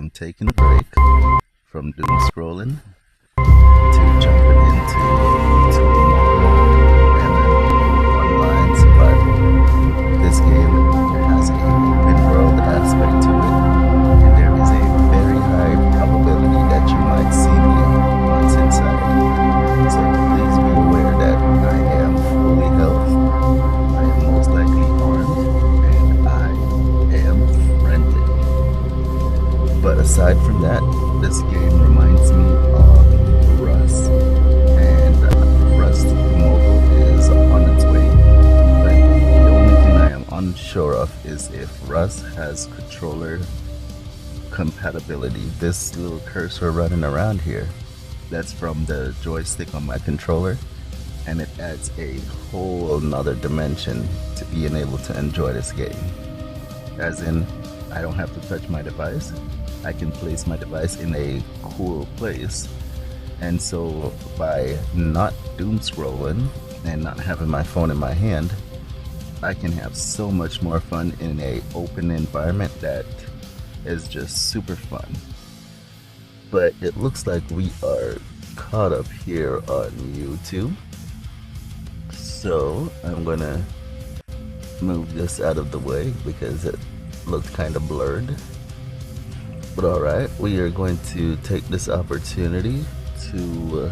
am taking a break from doom scrolling to jumping into MMO online survival. This game has a open world aspect to it, and there is a very high probability that you might see me once inside. So please be aware that I am fully health, I am most likely armed, and I am friendly. But aside from that, this game reminds me of Rust, and Rust Mobile is on its way. But the only thing I am unsure of is if Rust has controller compatibility. This little cursor running around here, that's from the joystick on my controller, and it adds a whole nother dimension to being able to enjoy this game. As in, I don't have to touch my device. I can place my device in a cool place, and so by not doom scrolling and not having my phone in my hand, I can have so much more fun in a open environment that is just super fun. But it looks like we are caught up here on YouTube, so I'm gonna move this out of the way because it looked kind of blurred. But alright, we are going to take this opportunity to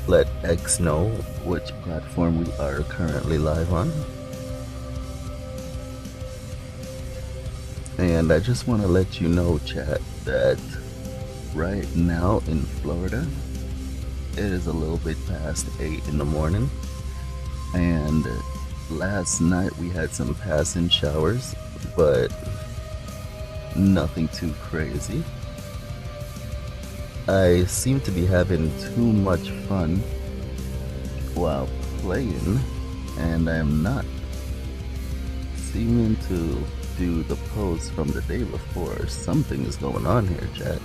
let X know which platform we are currently live on. And I just want to let you know, chat, that right now in Florida, it is a little bit past 8 in the morning. And last night we had some passing showers, but nothing too crazy. I seem to be having too much fun while playing, and I'm not seeming to do the post from the day before. Something is going on here, chat.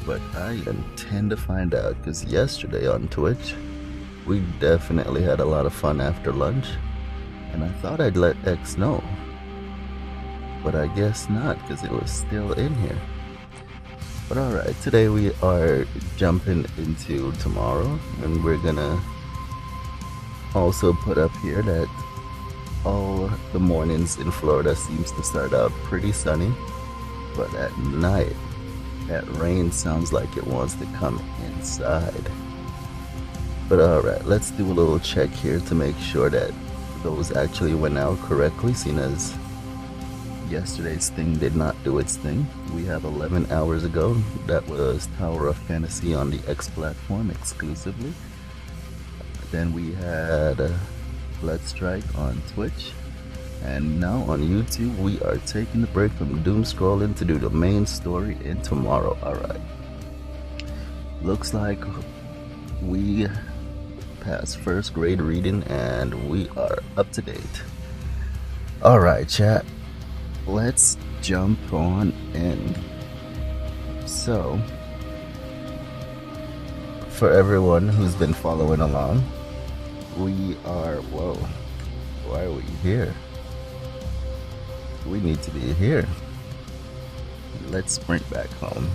But I intend to find out, because yesterday on Twitch, we definitely had a lot of fun after lunch, and I thought I'd let X know. But I guess not, because it was still in here. But alright, today we are jumping into tomorrow, and we're gonna also put up here that all the mornings in Florida seems to start out pretty sunny, but at night, that rain sounds like it wants to come inside. But alright, let's do a little check here to make sure that those actually went out correctly, seeing as yesterday's thing did not do its thing. We have 11 hours ago, that was Tower of Fantasy on the X platform exclusively. Then we had Blood Strike on Twitch, and now on YouTube we are taking a break from doom scrolling to do the main story in tomorrow. Alright, looks like we passed first grade reading and we are up to date. Alright, chat, let's jump on in. So, for everyone who's been following along, we are, whoa, why are we here? We need to be here. Let's sprint back home.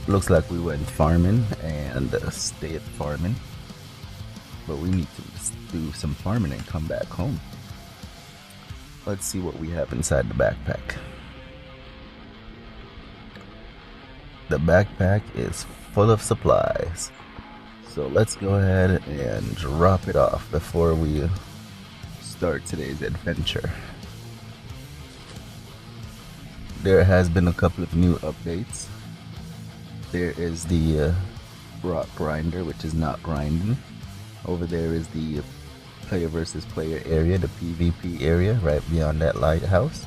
Looks like we went farming and stayed farming, but we need to do some farming and come back home. Let's see what we have inside the backpack. The backpack is full of supplies, so let's go ahead and drop it off before we start today's adventure. There has been a couple of new updates. There is the rock grinder, which is not grinding. Over there is the player versus player area, the PvP area, right beyond that lighthouse.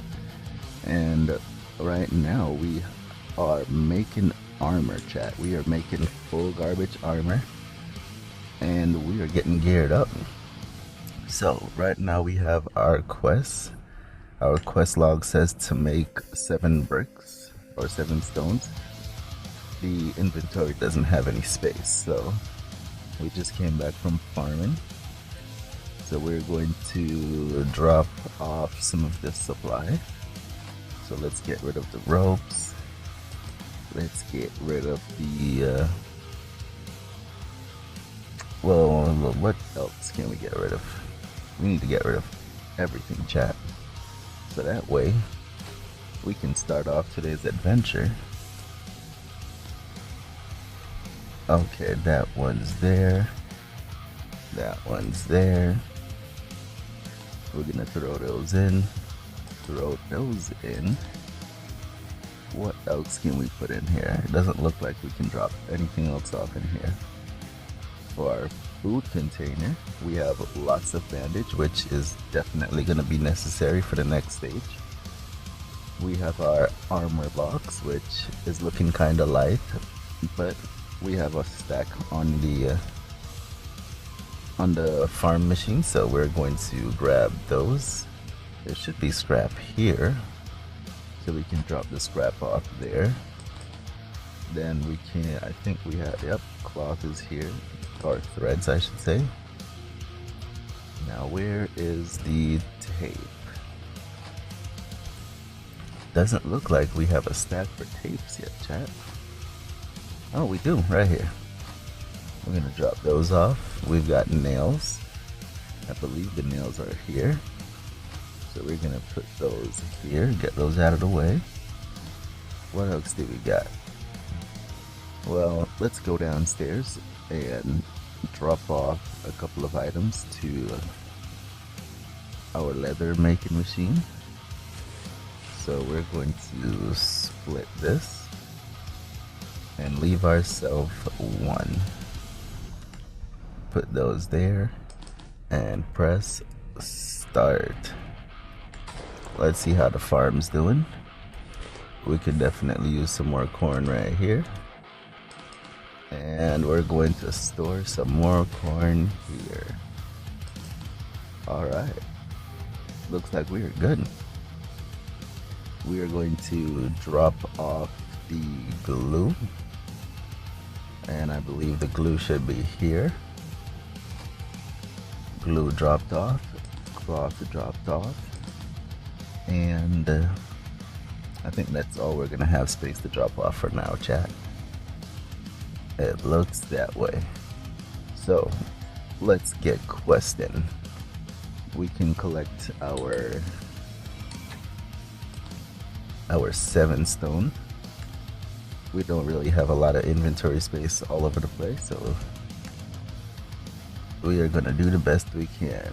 And right now we are making armor, chat. We are making full garbage armor, and we are getting geared up. So right now we have our quests. Our quest log says to make 7 bricks or 7 stones. The inventory doesn't have any space, so we just came back from farming. So we're going to drop off some of this supply. So let's get rid of the ropes. Let's get rid of the well, what else can we get rid of? We need to get rid of everything, chat. So that way we can start off today's adventure. Okay, that one's there. That one's there. We're gonna throw those in. Throw those in. What else can we put in here? It doesn't look like we can drop anything else off in here. For our food container, we have lots of bandage, which is definitely going to be necessary for the next stage. We have our armor box, which is looking kind of light, but we have a stack on the farm machine, so we're going to grab those. There should be scrap here, so we can drop the scrap off there. Then we can, I think we have, yep, cloth is here, or threads I should say. Now where is the tape? Doesn't look like we have a stack for tapes yet, chat. Oh, we do, right here. We're gonna drop those off. We've got nails. I believe the nails are here. So we're gonna put those here, get those out of the way. What else do we got? Well, let's go downstairs and drop off a couple of items to our leather making machine. So we're going to split this and leave ourselves one. Put those there and press start. Let's see how the farm's doing. We could definitely use some more corn right here. And we're going to store some more corn here. Alright. Looks like we are good. We are going to drop off the glue. And I believe the glue should be here. Glue dropped off. Cloth dropped off. And I think that's all we're gonna have space to drop off for now, chat. It looks that way. So let's get questing. We can collect our 7 stone. We don't really have a lot of inventory space all over the place, so we are gonna do the best we can.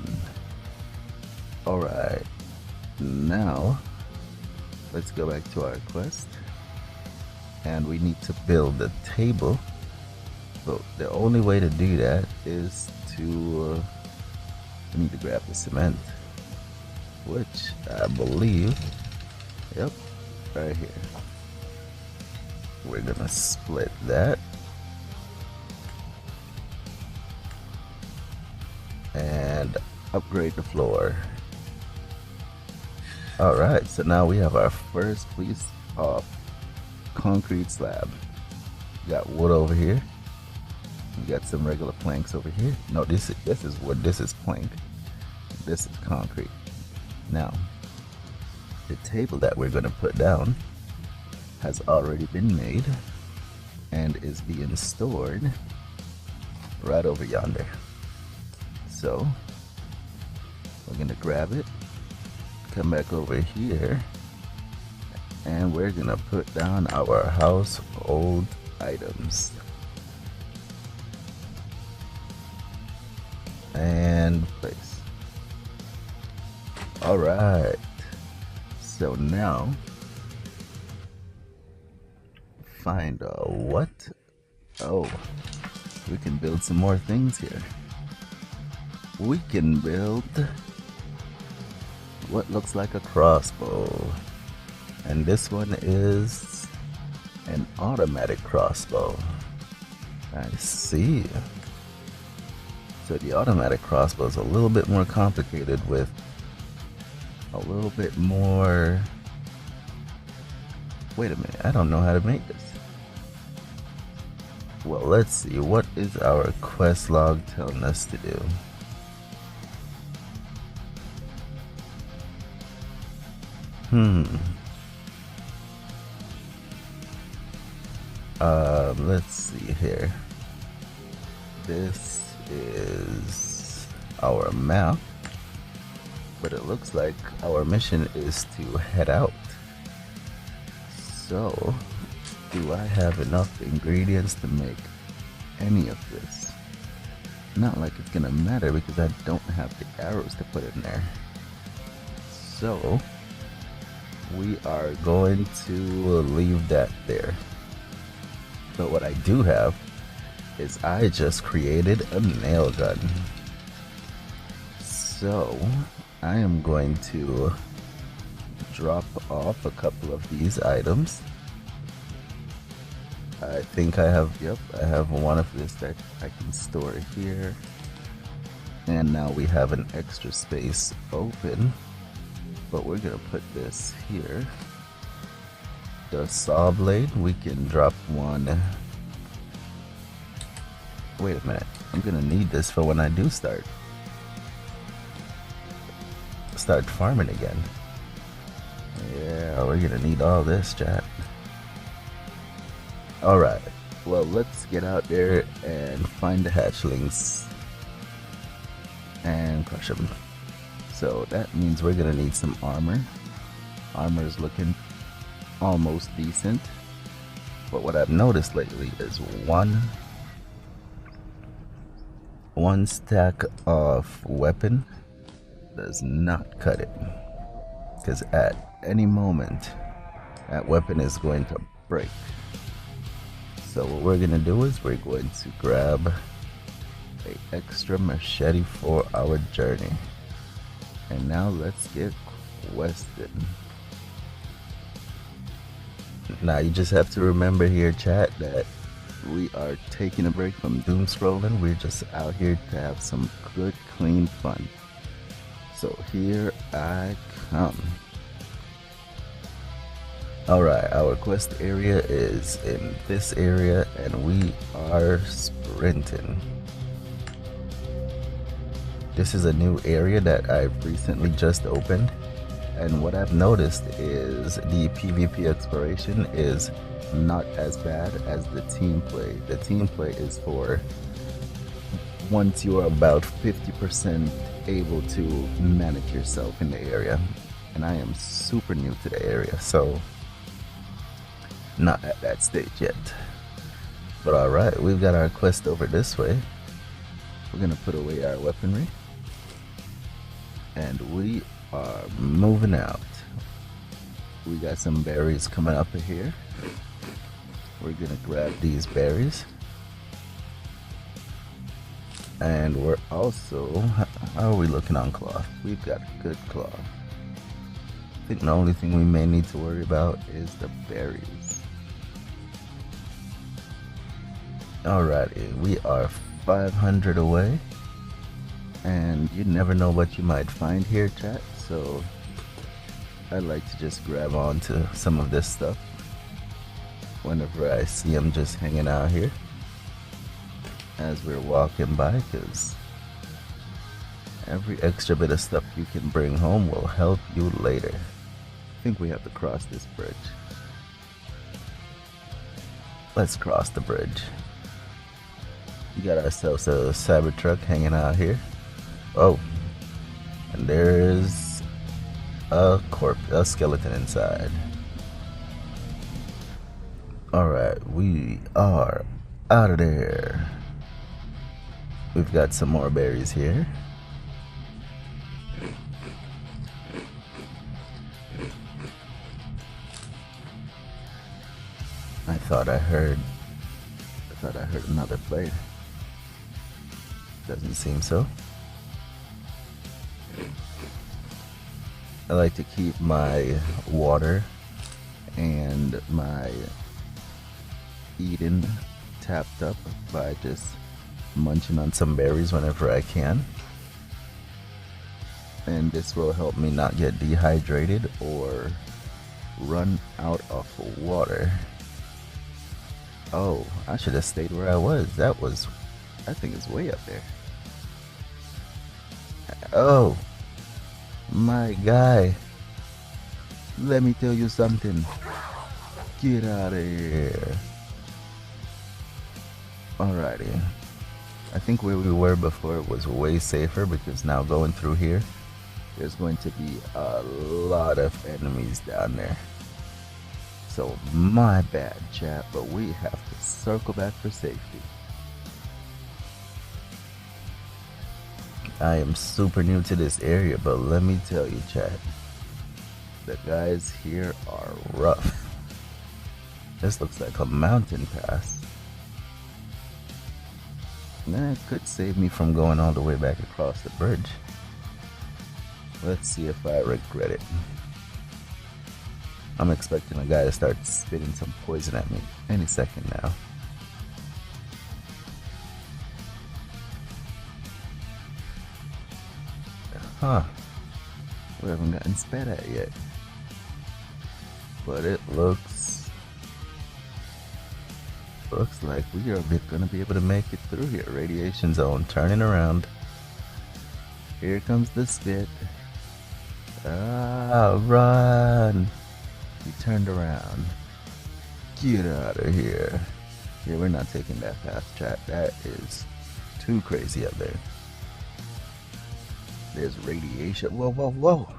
Alright, now let's go back to our quest, and we need to build a table. But the only way to do that is to we need to grab the cement, which I believe, yep, right here. We're gonna split that and upgrade the floor. Alright, so now we have our first piece of concrete slab. We got wood over here. We got some regular planks over here. No, this is wood, this is plank. This is concrete. Now, the table that we're gonna put down has already been made and is being stored right over yonder. So we're gonna grab it, come back over here, and we're gonna put down our household items. And place. Alright, so now find what? Oh, we can build some more things here. We can build what looks like a crossbow, and this one is an automatic crossbow. I see. So the automatic crossbow is a little bit more complicated with a little bit more. Wait a minute, I don't know how to make this. Well, let's see, what is our quest log telling us to do? Let's see here. This is our map, but it looks like our mission is to head out. So, do I have enough ingredients to make any of this? Not like it's gonna matter because I don't have the arrows to put in there. So, we are going to leave that there. But what I do have is I just created a nail gun. So I am going to drop off a couple of these items. I think I have, yep, I have one of this that I can store here. And now we have an extra space open, but we're gonna put this here. The saw blade, we can drop one. Wait a minute, I'm gonna need this for when I do start farming again. Yeah, we're gonna need all this, chat. Alright, well, let's get out there and find the hatchlings and crush them. So that means we're gonna need some armor. Armor is looking almost decent, but what I've noticed lately is one stack of weapon does not cut it, because at any moment that weapon is going to break. So what we're gonna do is we're going to grab an extra machete for our journey. And now let's get questing. Now you just have to remember here, chat, that we are taking a break from doom scrolling. We're just out here to have some good, clean fun. So here I come. Alright, our quest area is in this area and we are sprinting. This is a new area that I've recently just opened, and what I've noticed is the PvP exploration is not as bad as the team play. The team play is for once you are about 50% able to manage yourself in the area, and I am super new to the area, so not at that stage yet. But alright, we've got our quest over this way. We're gonna put away our weaponry and we are moving out. We got some berries coming up here. We're gonna grab these berries, and we're also, how are we looking on cloth? We've got good cloth. I think the only thing we may need to worry about is the berries. Alrighty, we are 500 away, and you never know what you might find here, chat, so I like to just grab on to some of this stuff whenever I see them just hanging out here as we're walking by, because every extra bit of stuff you can bring home will help you later. I think we have to cross this bridge. Let's cross the bridge. We got ourselves a Cybertruck hanging out here. Oh, and there's a skeleton inside. Alright, we are out of there. We've got some more berries here. I thought I heard another player. Doesn't seem so. I like to keep my water and my eating tapped up by just munching on some berries whenever I can. And this will help me not get dehydrated or run out of water. Oh, I should have stayed where I was. That thing is way up there. Oh, my guy. Let me tell you something. Get out of here. Alrighty. I think where we were before was way safer because now going through here, there's going to be a lot of enemies down there. So my bad, chat, but we have to circle back for safety. I am super new to this area, but let me tell you, chat, the guys here are rough. This looks like a mountain pass. That could save me from going all the way back across the bridge. Let's see if I regret it. I'm expecting a guy to start spitting some poison at me any second now. Huh. We haven't gotten spat at yet. But it looks like we are gonna be able to make it through here. Radiation zone turning around. Here comes the spit. Ah, run! He turned around. Get out of here. Yeah, we're not taking that path, chat. That is too crazy up there. There's radiation. Whoa, whoa, whoa.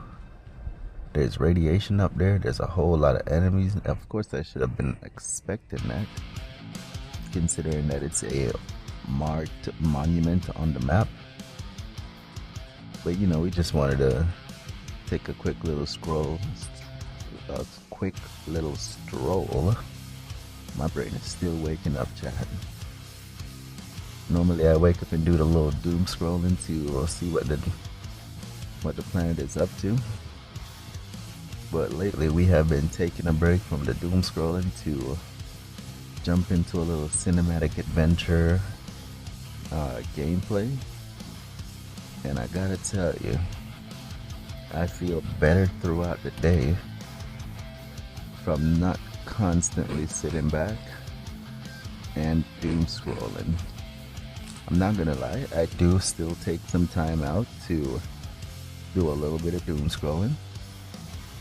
There's radiation up there. There's a whole lot of enemies. Of course, I should have been expecting that, considering that it's a marked monument on the map. But you know, we just wanted to take a quick little stroll. My brain is still waking up, chat. Normally I wake up and do the little doom scrolling to see what the planet is up to. But lately we have been taking a break from the doom scrolling to jump into a little cinematic adventure gameplay. And I gotta tell you, I feel better throughout the day from not constantly sitting back and doom scrolling. I'm not gonna lie, I do still take some time out to do a little bit of doom scrolling,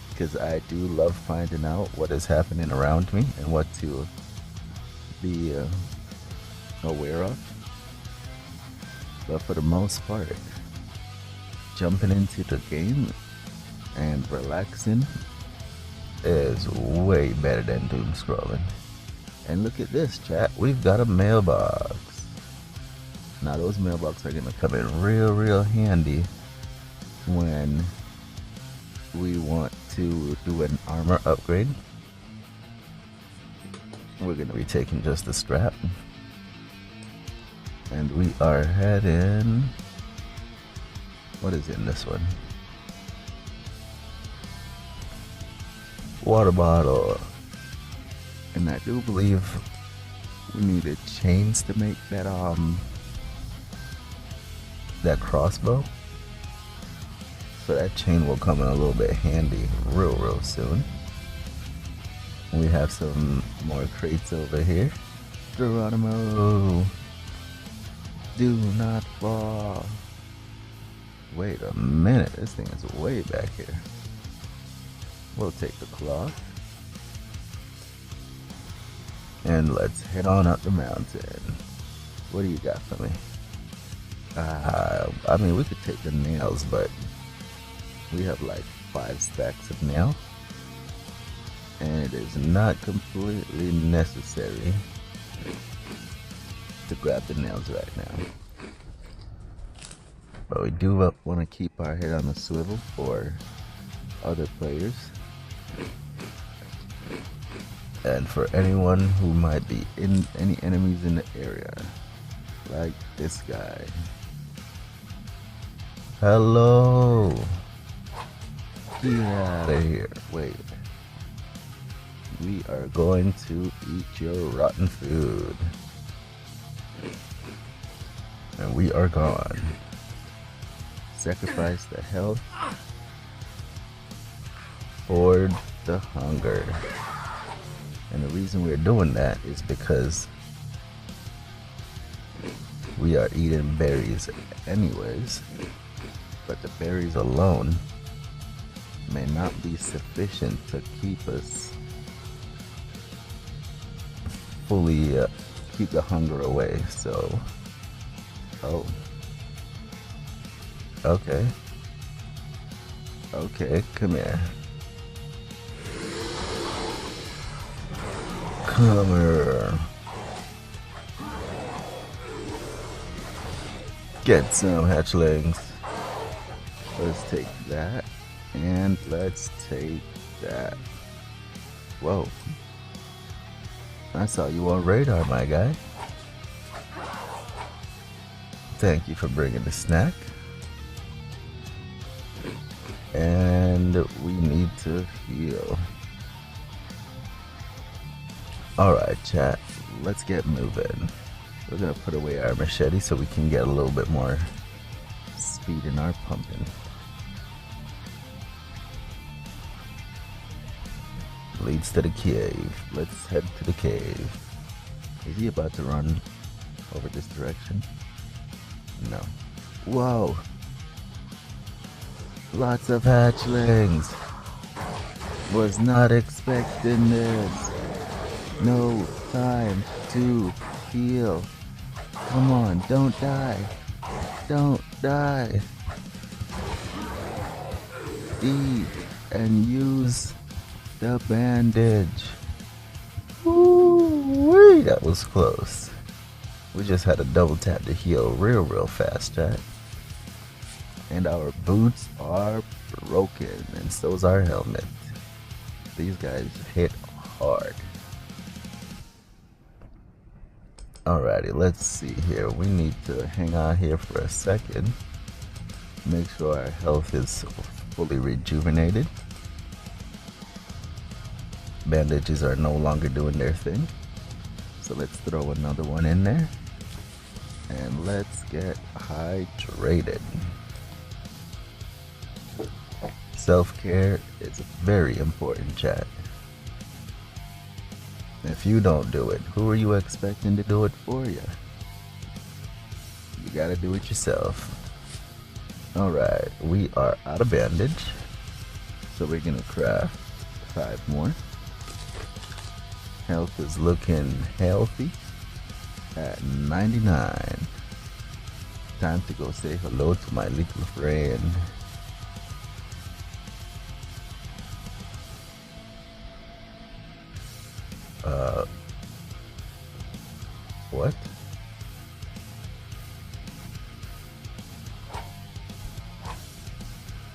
because I do love finding out what is happening around me and what to be aware of. But for the most part, jumping into the game and relaxing is way better than doom scrolling. And look at this, chat, we've got a mailbox. Now those mailboxes are gonna come in real handy when we want to do an armor upgrade. We're gonna be taking just the strap, and we are heading, what is in this one? Water bottle. And I do believe we needed chains to make that crossbow. So that chain will come in a little bit handy real soon. We have some more crates over here. Geronimo, do not fall. Wait a minute, this thing is way back here. We'll take the cloth and let's head on up the mountain. What do you got for me? I mean, we could take the nails, but we have like 5 stacks of nails, and it is not completely necessary to grab the nails right now. But we do want to keep our head on the swivel for other players, and for anyone who might be in any enemies in the area, like this guy. Hello. Get out of here. Wait. We are going to eat your rotten food. And we are gone. Sacrifice the health for the hunger. And the reason we're doing that is because we are eating berries anyways, but the berries alone may not be sufficient to keep us fully keep the hunger away, so... Oh. Okay. Okay, come here. Come here. Get some hatchlings. Let's take that. And let's take that. Whoa. I saw you on radar, my guy. Thank you for bringing the snack. And we need to heal. Alright, chat. Let's get moving. We're gonna put away our machete so we can get a little bit more speed in our pumping. Leads to the cave. Let's head to the cave. Is he about to run over this direction? No. Whoa! Lots of hatchlings! Was not expecting this. No time to heal. Come on, don't die. Don't die. Eat and use the bandage. Woo-wee, that was close. We just had a double tap to heal real fast, chat. And our boots are broken, and so's our helmet. These guys hit hard. Alrighty, let's see here. We need to hang on here for a second. Make sure our health is fully rejuvenated. Bandages are no longer doing their thing. So let's throw another one in there. And let's get hydrated. Self-care is very important, chat. If you don't do it, who are you expecting to do it for you? You gotta do it yourself. Alright, we are out of bandage. So we're gonna craft 5 more. Health is looking healthy at 99. Time to go say hello to my little friend. What?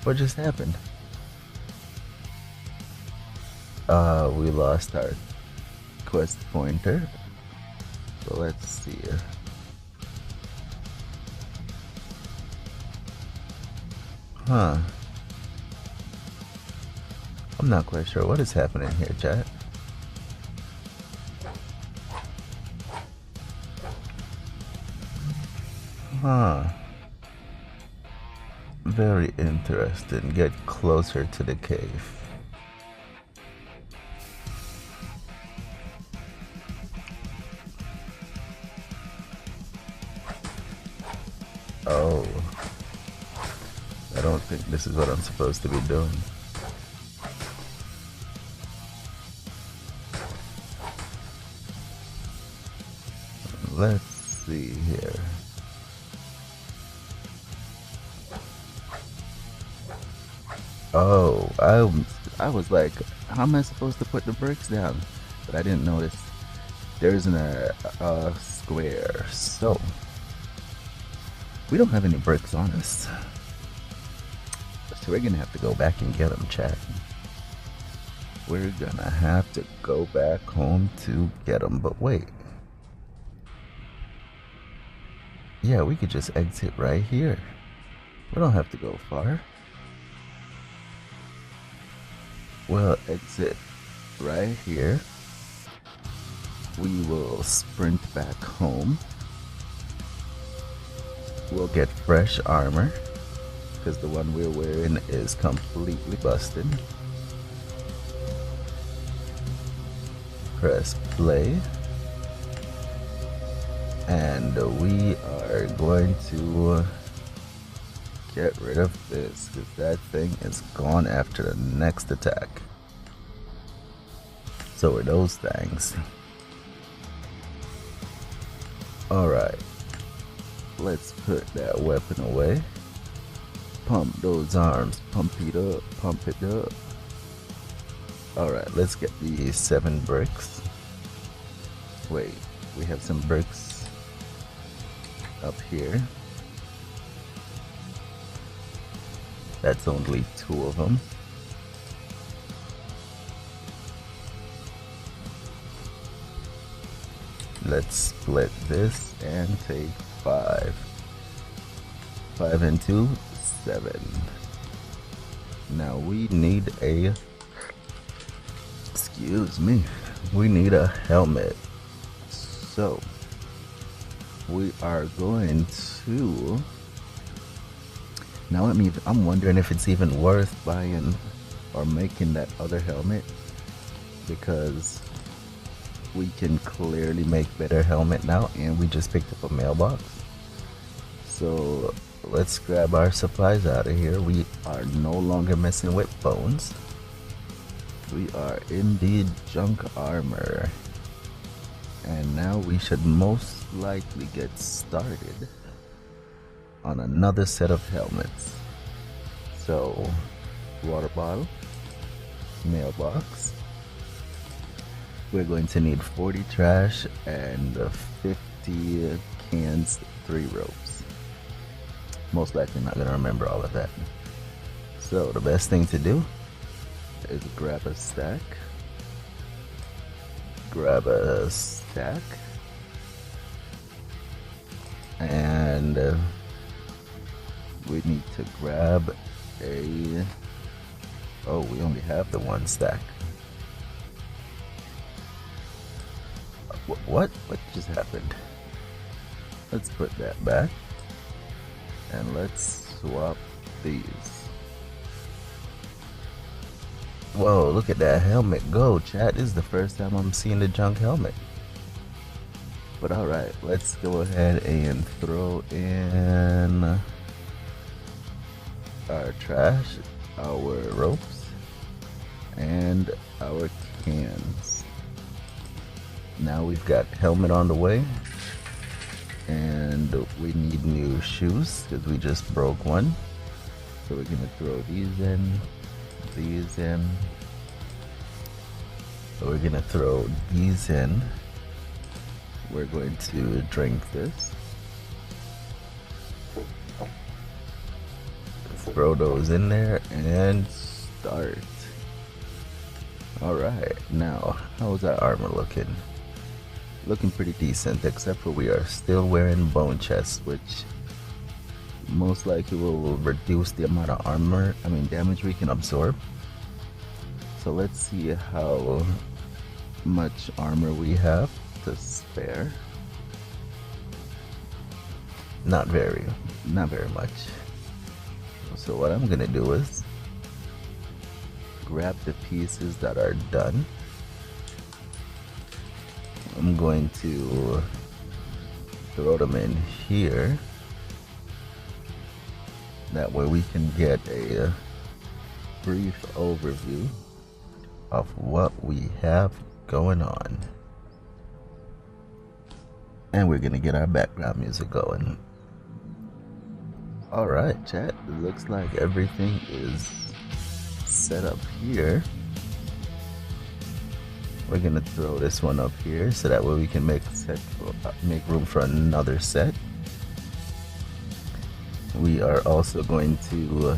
What just happened? We lost our quest pointer. So let's see. Huh. I'm not quite sure what is happening here, chat. Huh. Very interesting. Get closer to the cave. Oh. I don't think this is what I'm supposed to be doing. Let's see here. Oh, I was like, how am I supposed to put the bricks down? But I didn't notice there's a square. So we don't have any bricks on us. So we're gonna have to go back and get them, chat. We're gonna have to go back home to get them. But wait. Yeah, we could just exit right here. We don't have to go far. We'll exit right here. We will sprint back home. We'll get fresh armor, because the one we're wearing is completely busted. Press play. And we are going to get rid of this, because that thing is gone after the next attack. So are those things. Alright, let's put that weapon away. Pump those arms, pump it up, pump it up. Alright, let's get the 7 bricks. Wait, we have some bricks up here. That's only 2 of them. Let's split this and take 5. 5 and 2, 7. Now we need a, excuse me, we need a helmet. So we are going to, now I'm wondering if it's even worth buying or making that other helmet, because we can clearly make better helmet now, and we just picked up a mailbox. So let's grab our supplies out of here. We are no longer messing with bones. We are in the junk armor, and now we should most likely get started on another set of helmets. So water bottle, mailbox. We're going to need 40 trash and 50 cans, 3 ropes. Most likely not gonna remember all of that. So the best thing to do is grab a stack. And we need to grab a, oh, we only have the 1 stack. What just happened? Let's put that back, and let's swap these. Whoa, look at that helmet go, chat. This is the first time I'm seeing the junk helmet. But alright, let's go ahead and throw in our trash, our ropes, and our cans. Now we've got helmet on the way, and we need new shoes because we just broke one. So we're gonna throw these in, these in. So we're gonna throw these in. We're going to drink this. Throw those in there and start. Alright, now how's our armor looking? Looking pretty decent, except for we are still wearing bone chests, which most likely will reduce the amount of damage we can absorb. So let's see how much armor we have to spare. Not very much. So what I'm gonna do is grab the pieces that are done. I'm going to throw them in here. That way we can get a brief overview of what we have going on. And we're gonna get our background music going. Alright, chat, it looks like everything is set up here. We're gonna throw this one up here so that way we can make room for another set. We are also going to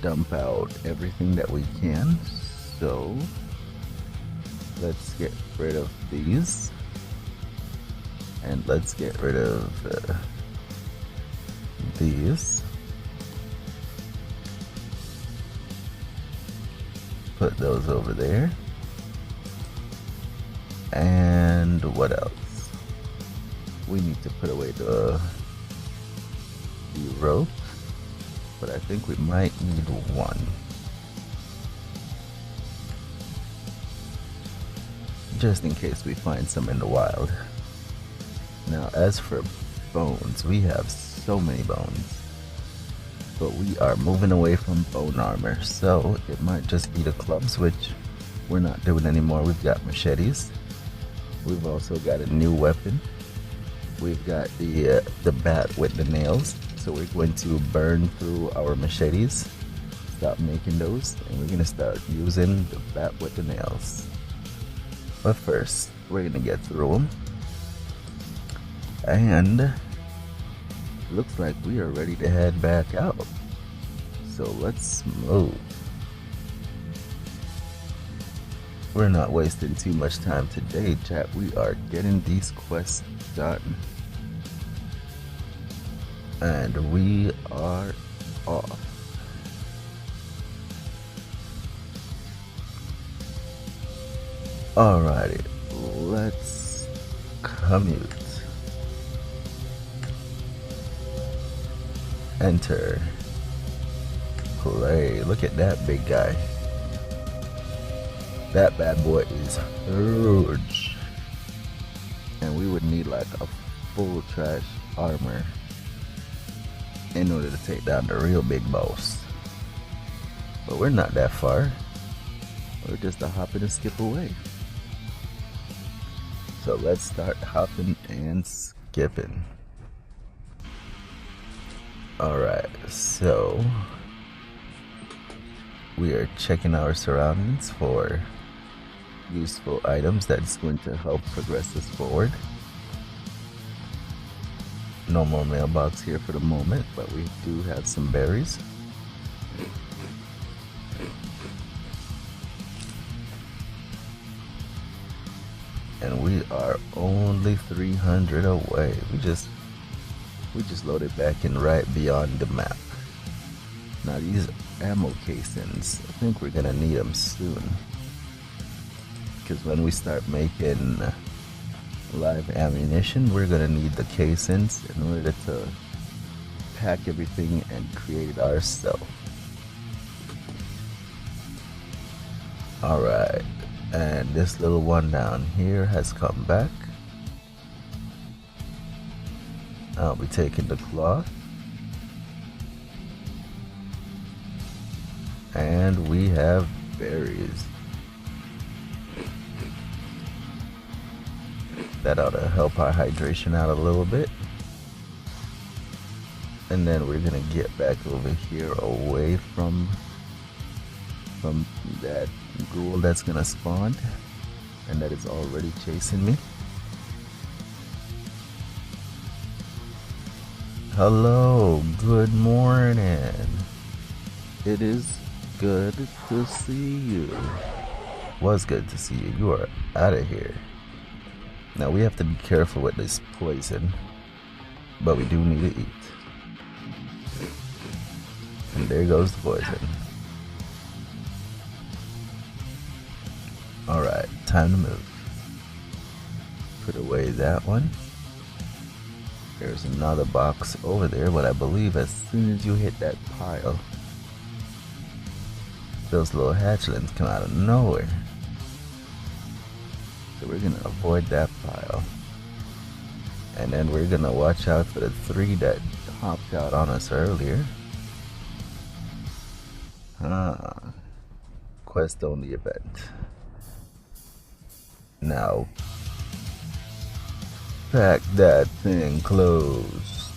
dump out everything that we can. So let's get rid of these, and let's get rid of these. Put those over there. And what else? We need to put away the rope, but I think we might need one. Just in case we find some in the wild. Now as for bones, we have so many bones, but we are moving away from bone armor, so it might just be the clubs, which we're not doing anymore. We've got machetes. We've also got a new weapon, we've got the bat with the nails, so we're going to burn through our machetes, stop making those, and we're gonna start using the bat with the nails. But first, we're gonna get through them, and looks like we are ready to head back out. So let's move. We're not wasting too much time today, chat. We are getting these quests done. And we are off. Alrighty, let's commute. Enter. Play. Look at that big guy. That bad boy is huge. And we would need like a full trash armor in order to take down the real big boss. But we're not that far. We're just a hop and a skip away. So let's start hopping and skipping. Alright, so we are checking our surroundings for useful items that's going to help progress us forward. No more mailbox here for the moment, but we do have some berries. And we are only 300 away. We just loaded back in right beyond the map. Now these ammo casings, I think we're gonna need them soon, because when we start making live ammunition, we're gonna need the casings in order to pack everything and create it ourselves. Alright, and this little one down here has come back. I'll be taking the cloth. And we have berries. That ought to help our hydration out a little bit. And then we're gonna get back over here away from that ghoul that's gonna spawn and that is already chasing me. Hello, good morning. It is good to see you. Was good to see you. You are out of here. Now we have to be careful with this poison, but we do need to eat. And there goes the poison. Alright, time to move. Put away that one. There's another box over there, but I believe as soon as you hit that pile, those little hatchlings come out of nowhere. So we're gonna avoid that pile. And then we're gonna watch out for the 3 that hopped out on us earlier. Quest only event. Now, pack that thing closed.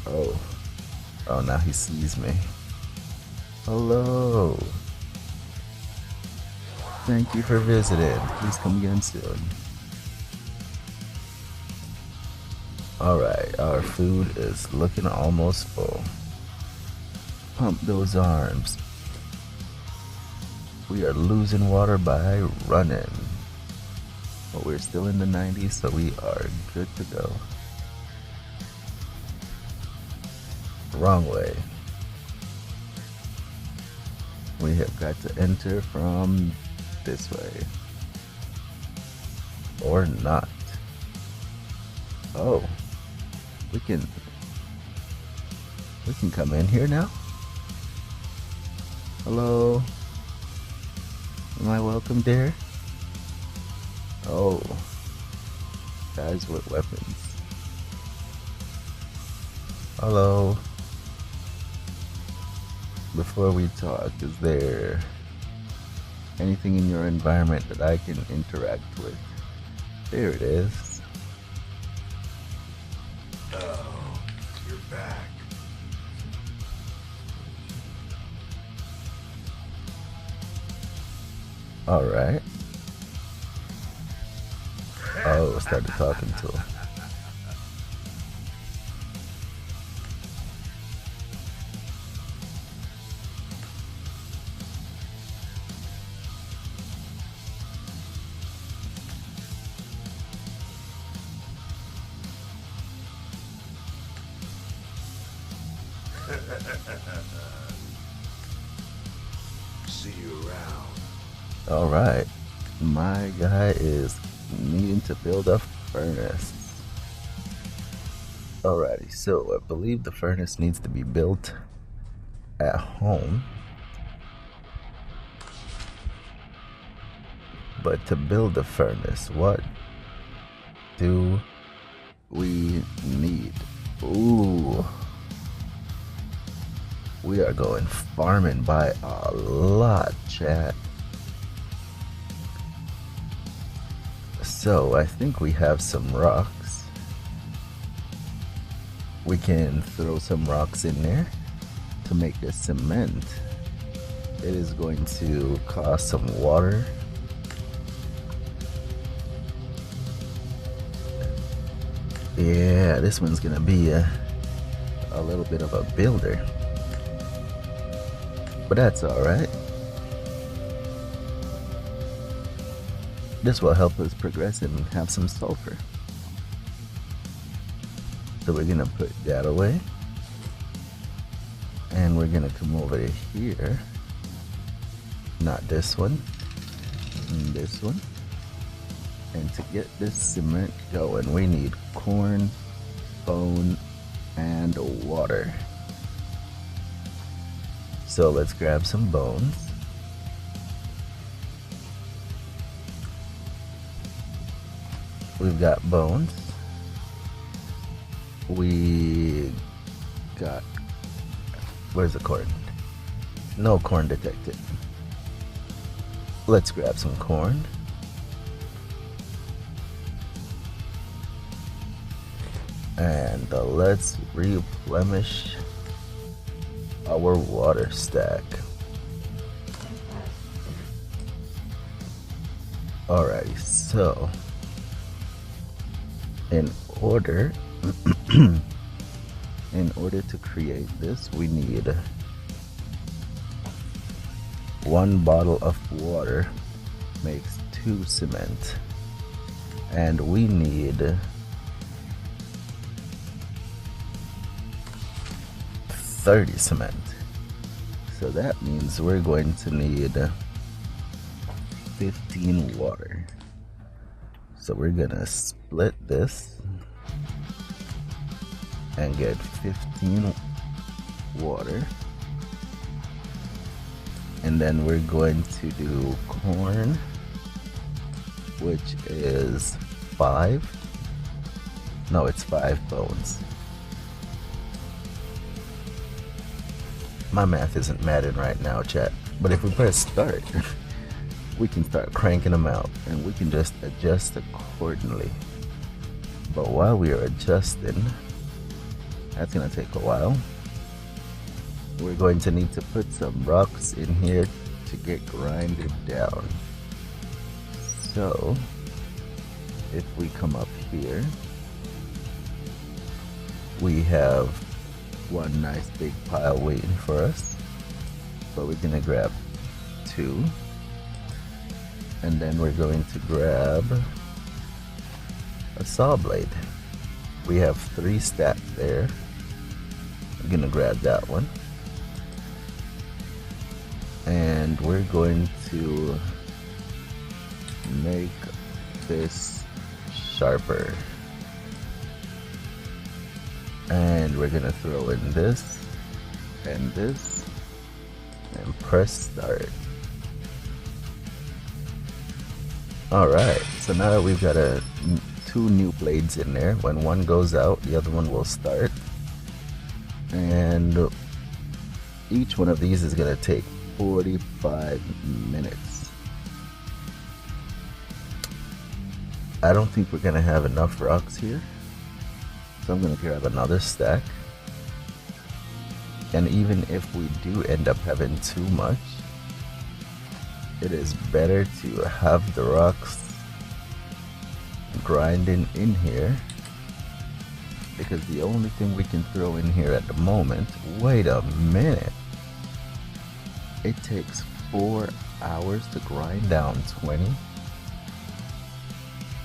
Oh, now he sees me. Hello. Thank you for visiting. Please come again soon. Alright, our food is looking almost full. Pump those arms. We are losing water by running. But we're still in the 90s, so we are good to go. Wrong way. We have got to enter from this way. Or not. Oh. We can come in here now? Hello? Am I welcome there? Oh. Guys with weapons. Hello? Before we talk, is there anything in your environment that I can interact with? There it is. Alright. Oh, started talking to him. See you around. Alright. My guy is needing to build a furnace. Alrighty, so I believe the furnace needs to be built at home. But to build a furnace, what do we need? Ooh. We are going farming by a lot, chat. So I think we have some rocks. We can throw some rocks in there to make the cement. It is going to cost some water. Yeah, this one's gonna be a little bit of a builder. But that's alright. This will help us progress and have some sulfur. So we're gonna put that away. And we're gonna come over to here. Not this one. And this one. And to get this cement going, we need corn, bone, and water. So let's grab some bones. We've got bones. We got... Where's the corn? No corn detected. Let's grab some corn. And let's replenish our water stack. Alrighty, so in order to create this, we need 1 bottle of water makes 2 cement, and we need 30 cement. So that means we're going to need 15 water. So we're gonna split this and get 15 water. And then we're going to do corn, which is 5. No, it's 5 bones. My math isn't matting right now, chat. But if we press start, we can start cranking them out, and we can just adjust accordingly. But while we are adjusting, that's gonna take a while. We're going to need to put some rocks in here to get grinded down. So if we come up here, we have one nice big pile waiting for us. So we're gonna grab 2, and then we're going to grab a saw blade. We have 3 stacked there. I'm gonna grab that one, and we're going to make this sharper. And we're gonna throw in this and this and press start. Alright, so now that we've got 2 new blades in there, when one goes out, the other one will start. And each one of these is gonna take 45 minutes. I don't think we're gonna have enough rocks here. So I'm gonna grab another stack, and even if we do end up having too much, it is better to have the rocks grinding in here, because the only thing we can throw in here at the moment, wait a minute, it takes 4 hours to grind down 20,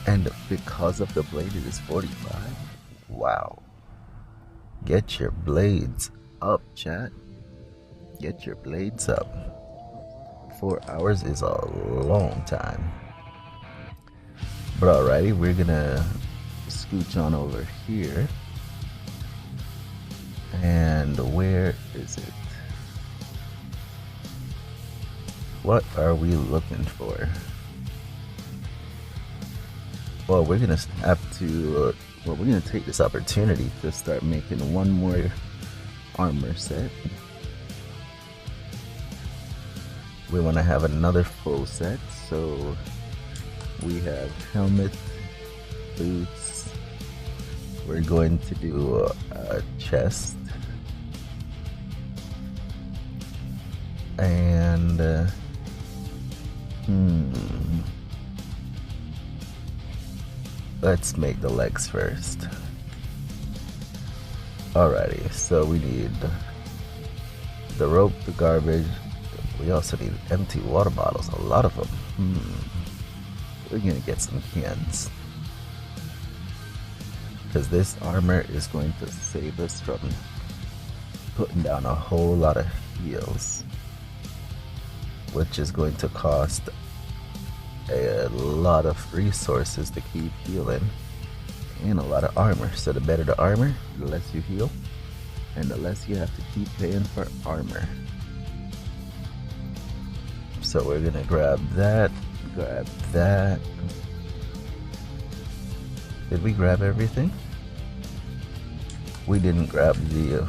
and because of the blade it is 45. Wow. Get your blades up, chat. Get your blades up. 4 hours is a long time. But alrighty, we're gonna scooch on over here. And where is it? What are we looking for? Well, we're gonna have to, we're gonna take this opportunity to start making one more armor set. We want to have another full set, so we have helmet, boots. We're going to do a chest, and let's make the legs first. Alrighty, so we need the rope, the garbage. We also need empty water bottles, a lot of them. We're gonna get some cans, because this armor is going to save us from putting down a whole lot of heals, which is going to cost a lot of resources to keep healing, and a lot of armor. So the better the armor, the less you heal, and the less you have to keep paying for armor. So we're gonna grab that, grab that. Did we grab everything? We didn't grab the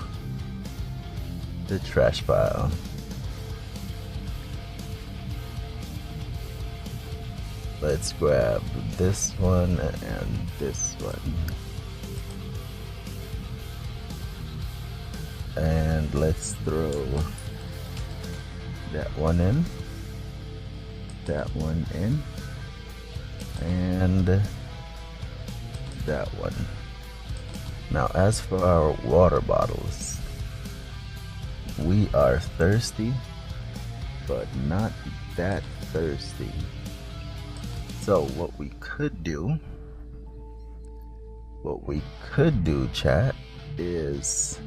trash pile. Let's grab this one and this one. And let's throw that one in. That one in, and that one. Now, as for our water bottles, we are thirsty, but not that thirsty. So what we could do, chat, is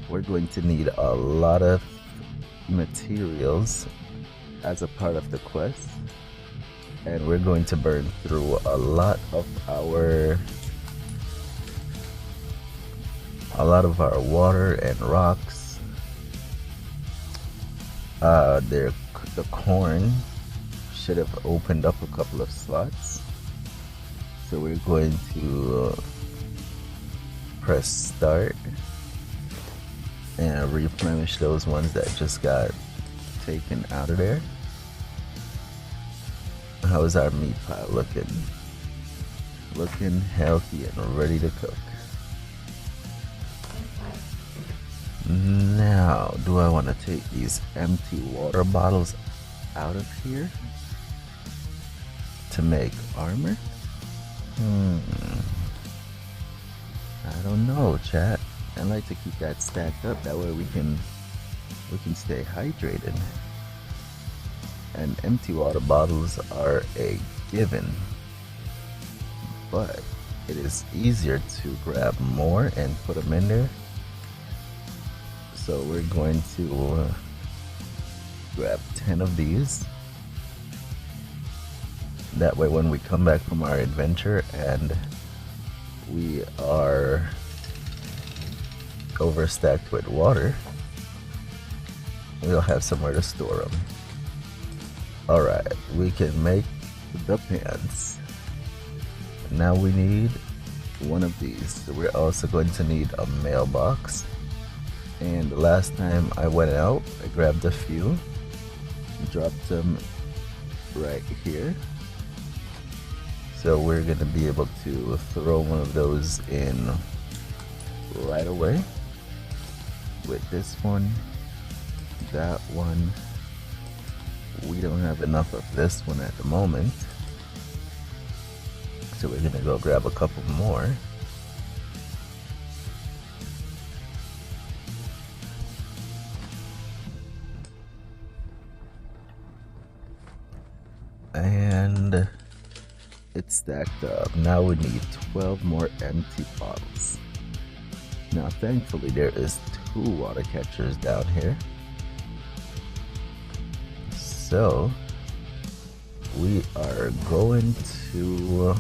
we're going to need a lot of materials as a part of the quest, and we're going to burn through a lot of our water and rocks. The corn should have opened up a couple of slots, so we're going to press start and replenish those ones that just got taken out of there. How is our meat pile looking? Looking healthy and ready to cook. Now, do I want to take these empty water bottles out of here to make armor? I don't know, chat. I like to keep that stacked up, that way we can stay hydrated. And empty water bottles are a given, but it is easier to grab more and put them in there. So we're going to grab 10 of these. That way when we come back from our adventure and we are overstacked with water, we'll have somewhere to store them. Alright, we can make the pants. Now we need one of these. So we're also going to need a mailbox. And the last time I went out, I grabbed a few, dropped them right here. So we're gonna be able to throw one of those in right away. With this one, that we don't have enough of this one at the moment, so we're gonna go grab a couple more. And it's stacked up. Now we need 12 more empty bottles. Now thankfully there is 2 water catchers down here, so we are going to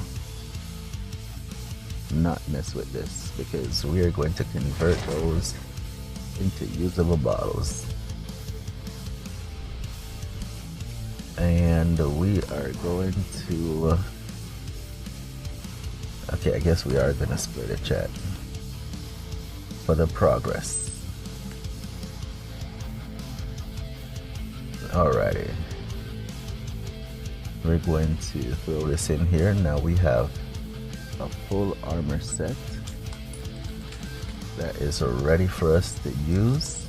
not mess with this, because we are going to convert those into usable bottles. And we are going to okay, I guess we are gonna split a chat for the progress. Alrighty, we're going to throw this in here. Now we have a full armor set that is ready for us to use.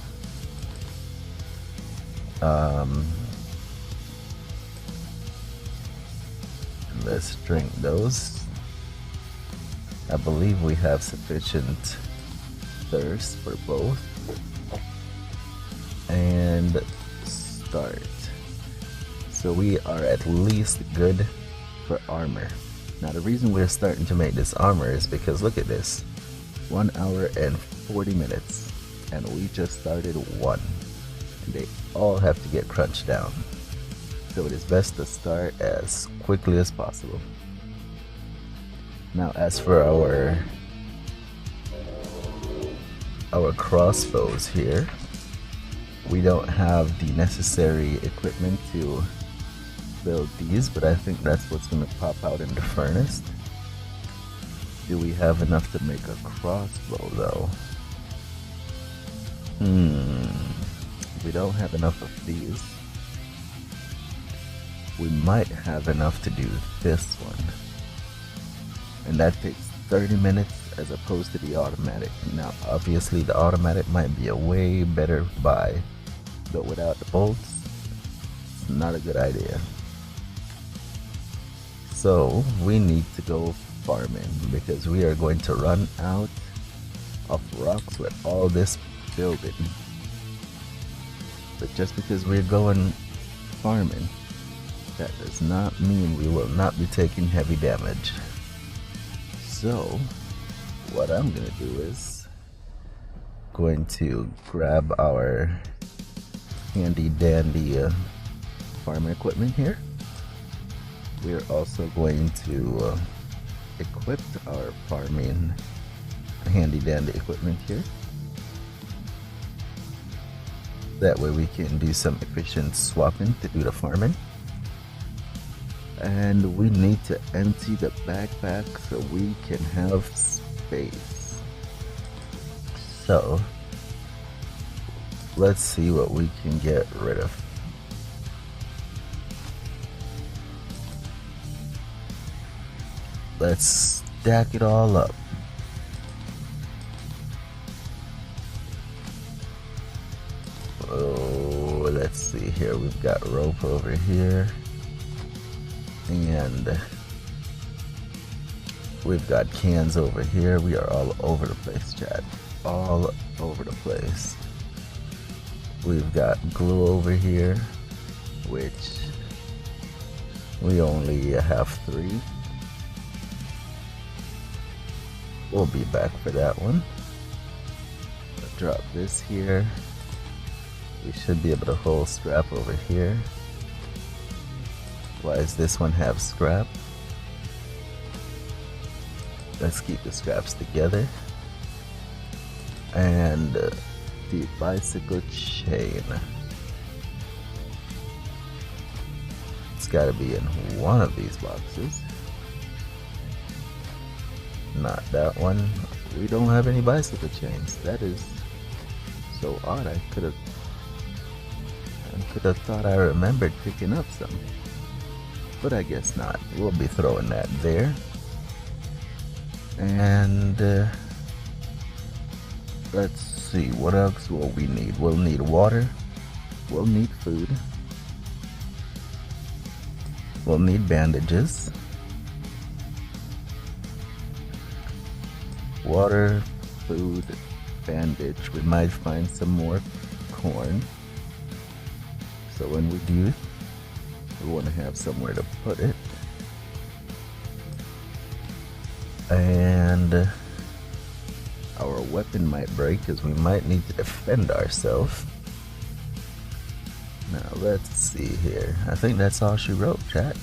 Let's drink those. I believe we have sufficient thirst for both. And start. So we are at least good for armor. Now the reason we're starting to make this armor is because look at this. 1 hour and 40 minutes. And we just started one. And they all have to get crunched down. So it is best to start as quickly as possible. Now as for our crossbows here, we don't have the necessary equipment to build these, but I think that's what's going to pop out in the furnace. Do we have enough to make a crossbow though? We don't have enough of these. We might have enough to do this one, and that takes 30 minutes as opposed to the automatic. Now obviously the automatic might be a way better buy, but without the bolts, it's not a good idea. So we need to go farming, because we are going to run out of rocks with all this building. But just because we're going farming, that does not mean we will not be taking heavy damage. So what I'm gonna do is going to grab our handy dandy farming equipment here. We are also going to equip our farming handy dandy equipment here. That way we can do some efficient swapping to do the farming. And we need to empty the backpack so we can have space. So let's see what we can get rid of. Let's stack it all up. Oh, let's see here. We've got rope over here. And we've got cans over here. We are all over the place, chat. All over the place. We've got glue over here, which we only have 3. We'll be back for that one. Drop this here. We should be able to hold scrap over here. Why does this one have scrap? Let's keep the scraps together. And the bicycle chain. It's got to be in one of these boxes. Not that one. We don't have any bicycle chains. That is so odd. I could have thought I remembered picking up some. But I guess not. We'll be throwing that there. And let's see, what else will we need? We'll need water. We'll need food. We'll need bandages, water, food, bandage. We might find some more corn. So when we do, we want to have somewhere to put it. And our weapon might break because we might need to defend ourselves. Now let's see here. I think that's all she wrote, chat.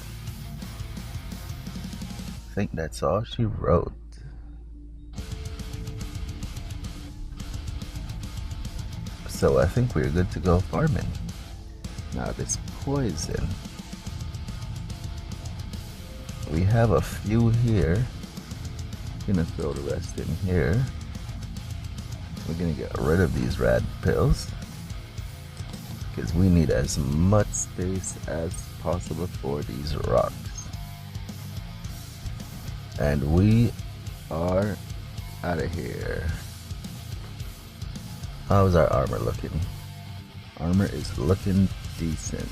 I think that's all she wrote. So I think we're good to go farming. Now this poison. We have a few here. Gonna throw the rest in here. We're gonna get rid of these rad pills because we need as much space as possible for these rocks. And we are out of here. How's our armor looking? Armor is looking decent.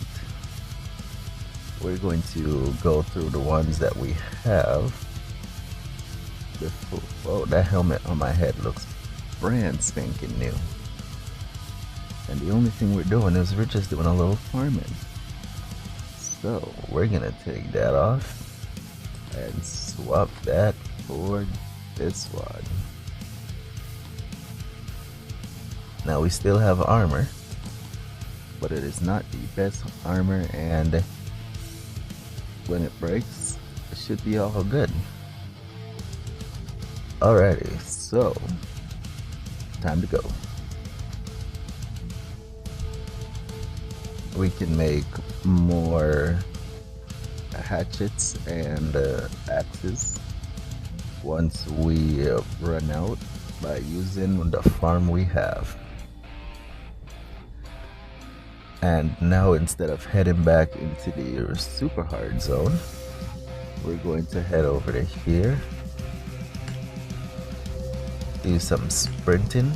We're going to go through the ones that we have. Oh, that helmet on my head looks brand spanking new. And the only thing we're doing is we're just doing a little farming. So we're gonna take that off and swap that for this one. Now we still have armor, but it is not the best armor, and when it breaks, it should be all good. Alrighty, so time to go. We can make more hatchets and axes once we run out by using the farm we have. And now instead of heading back into the super hard zone, we're going to head over to here, do some sprinting,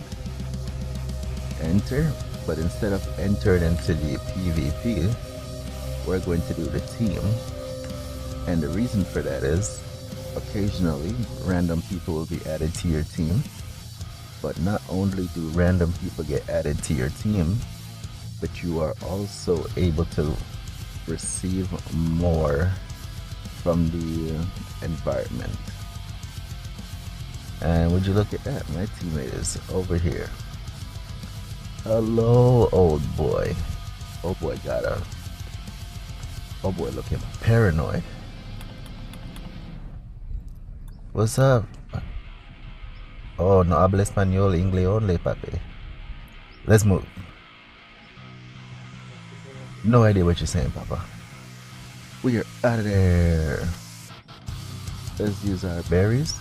enter, but instead of entering into the PvP, we're going to do the team. And the reason for that is occasionally random people will be added to your team, but not only do random people get added to your team, but you are also able to receive more from the environment. And would you look at that, my teammate is over here. Hello, old boy. Old boy got a... old boy looking paranoid. What's up? Oh, no habla español, inglés only, papi. Let's move. No idea what you're saying, Papa. We are out of there. Let's use our berries.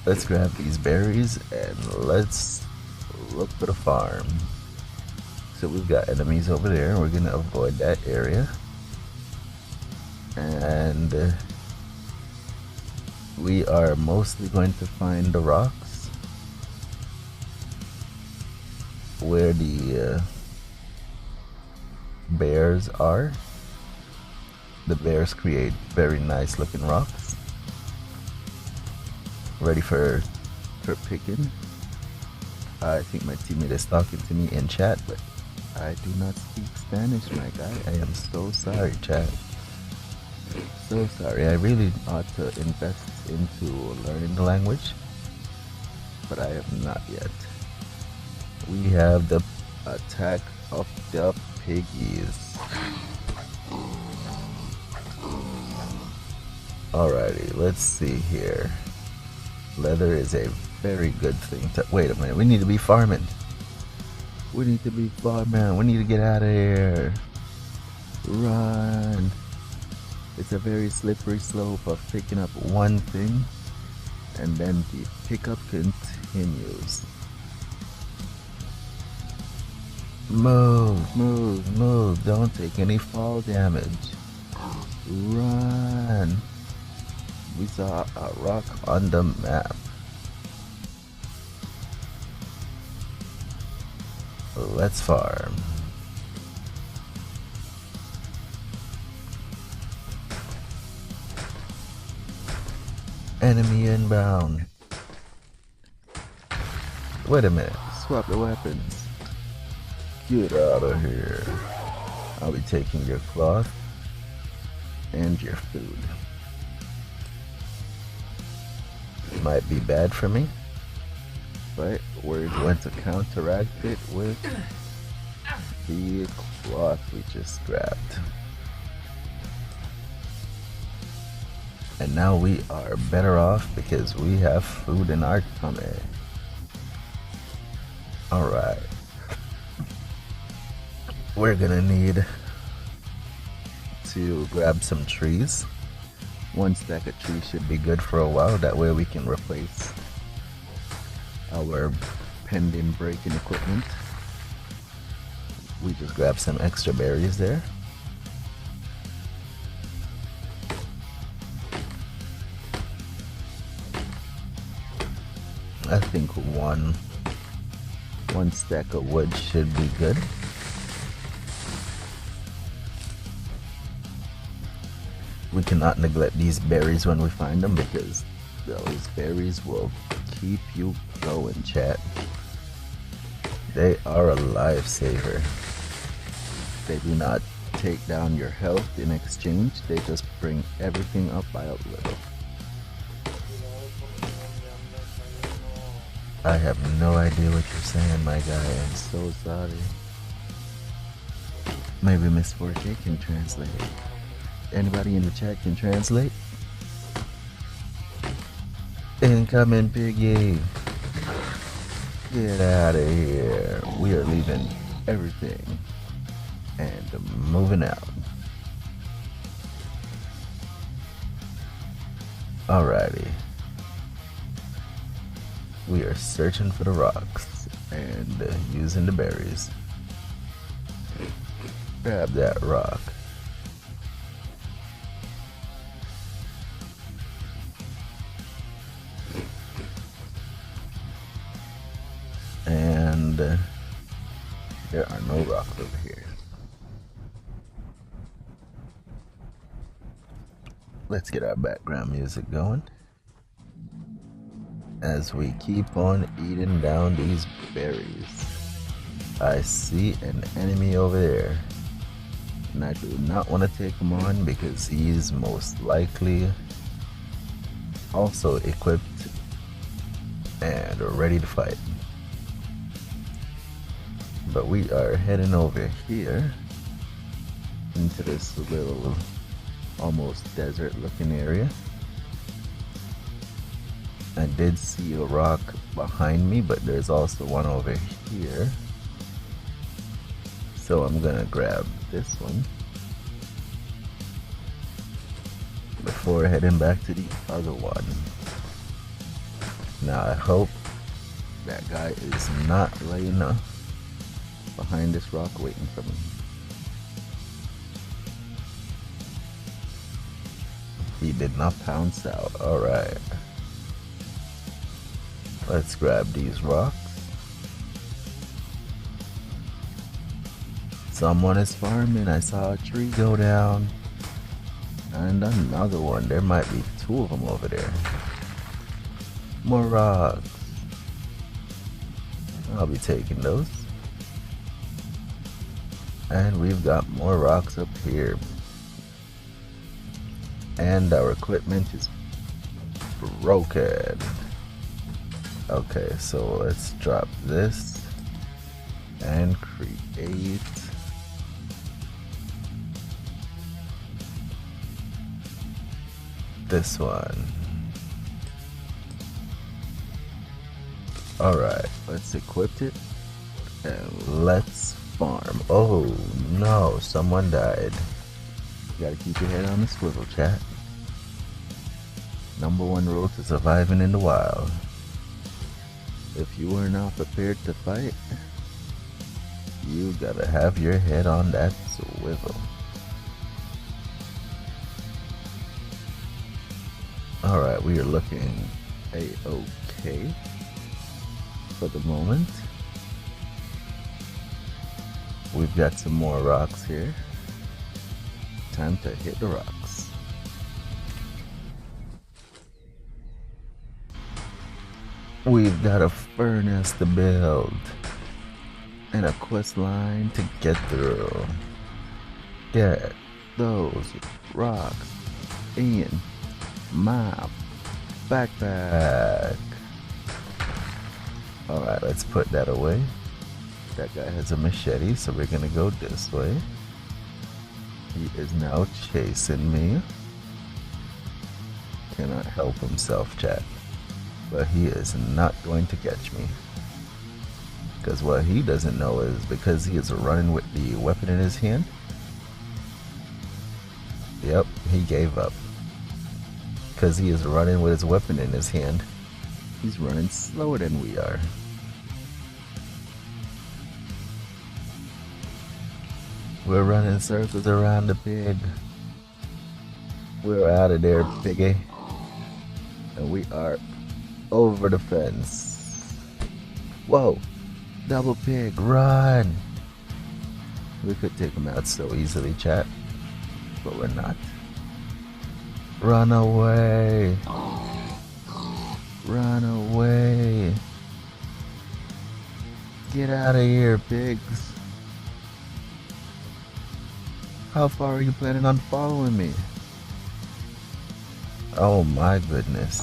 Let's grab these berries and let's look for the farm. So we've got enemies over there. We're gonna avoid that area. And we are mostly going to find the rocks where the bears are. The bears create very nice looking rocks. Ready for picking. I think my teammate is talking to me in chat, but I do not speak Spanish, my guy. I am so sorry, chat. So sorry. I really ought to invest into learning the language, but I have not yet. We have the attack of the piggies. Alrighty, let's see here. Leather is a very good thing to... Wait a minute, we need to be farming. We need to be farming. We need to get out of here. Run. It's a very slippery slope of picking up one thing and then the pickup continues. Move, move, move. Don't take any fall damage. Run. We saw a rock on the map. Let's farm. Enemy inbound. Wait a minute. Swap the weapons. Get out of here. I'll be taking your cloth and your food. Might be bad for me, but we're going to counteract it with the cloth we just grabbed. And now we are better off because we have food in our tummy. Alright. We're gonna need to grab some trees. One stack of trees should be good for a while. That way we can replace our pending breaking equipment. We just grabbed some extra berries there. I think one stack of wood should be good. We cannot neglect these berries when we find them because those berries will keep you going, chat. They are a lifesaver. They do not take down your health in exchange. They just bring everything up by a little. I have no idea what you're saying, my guy. I'm so sorry. Maybe Miss 4K can translate. Anybody in the chat can translate? Incoming, piggy. Get out of here. We are leaving everything and moving out. Alrighty. We are searching for the rocks and using the berries. Grab that rock. And there are no rocks over here. Let's get our background music going as we keep on eating down these berries. I see an enemy over there, and I do not want to take him on because he's most likely also equipped and ready to fight. But we are heading over here into this little almost desert looking area. I did see a rock behind me, but there's also one over here. So I'm gonna grab this one before heading back to the other one. Now I hope that guy is not laying behind this rock waiting for me. He did not pounce out. Alright. Let's grab these rocks. Someone is farming. I saw a tree go down. And another one. There might be two of them over there. More rocks. I'll be taking those. And we've got more rocks up here. And our equipment is broken. Okay, so let's drop this and create this one. Alright, let's equip it and let's farm. Oh no, someone died. You gotta keep your head on the swivel, chat. Number one rule to surviving in the wild. If you are not prepared to fight, you gotta have your head on that swivel. Alright, we are looking a-okay for the moment. We've got some more rocks here. Time to hit the rocks. We've got a furnace to build and a quest line to get through. Get those rocks in my backpack. Alright, let's put that away. That guy has a machete, so we're gonna go this way. He is now chasing me. Cannot help himself, chat. But he is not going to catch me. Because what he doesn't know is because he is running with the weapon in his hand. Yep, he gave up. Because he is running with his weapon in his hand. He's running slower than we are. We're running circles around the pig. We're out of there, piggy. And we are over the fence. Whoa. Double pig, run. We could take him out so easily, chat. But we're not. Run away. Run away. Get out of here, pigs. How far are you planning on following me? Oh my goodness.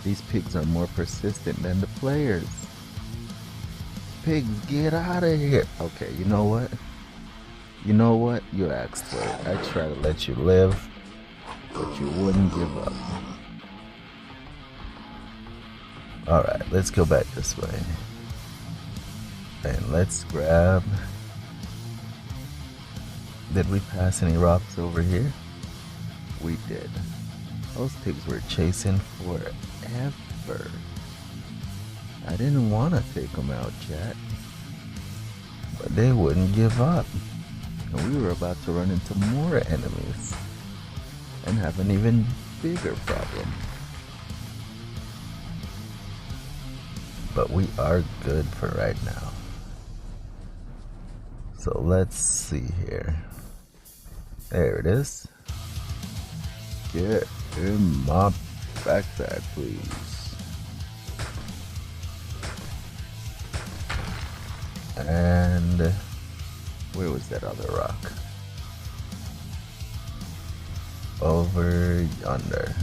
These pigs are more persistent than the players. Pigs, get out of here. Okay, you know what? You know what? You asked for it. I try to let you live, but you wouldn't give up. Alright, let's go back this way. And let's grab... Did we pass any rocks over here? We did. Those pigs were chasing forever. I didn't want to take them out, chat. But they wouldn't give up. And we were about to run into more enemies. And have an even bigger problem. But we are good for right now. So let's see here. There it is. Get in my backpack, please. And where was that other rock? Over yonder.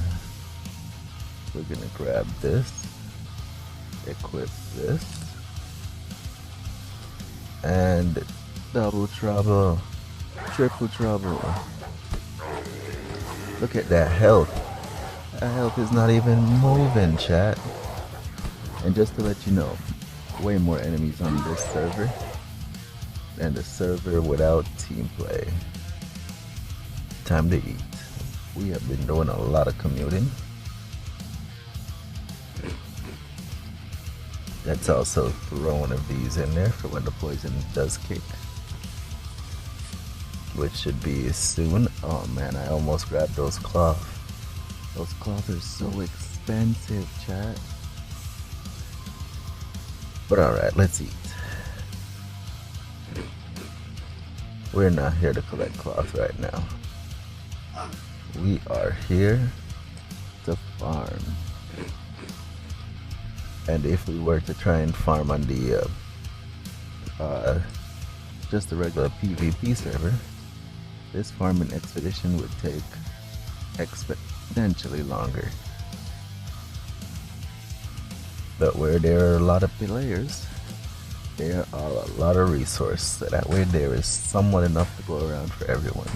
We're gonna grab this, equip this, and double trouble, triple trouble. Look at that health. That health is not even moving, chat. And just to let you know, way more enemies on this server than the server without team play. Time to eat. We have been doing a lot of commuting. Let's also throw one of these in there for when the poison does kick. Which should be soon. Oh man, I almost grabbed those cloth. Those cloth are so expensive, chat. But alright, let's eat. We're not here to collect cloth right now. We are here to farm. And if we were to try and farm on the just a regular PvP server, this farming expedition would take exponentially longer. But where there are a lot of players, there are a lot of resources. So that way there is somewhat enough to go around for everyone.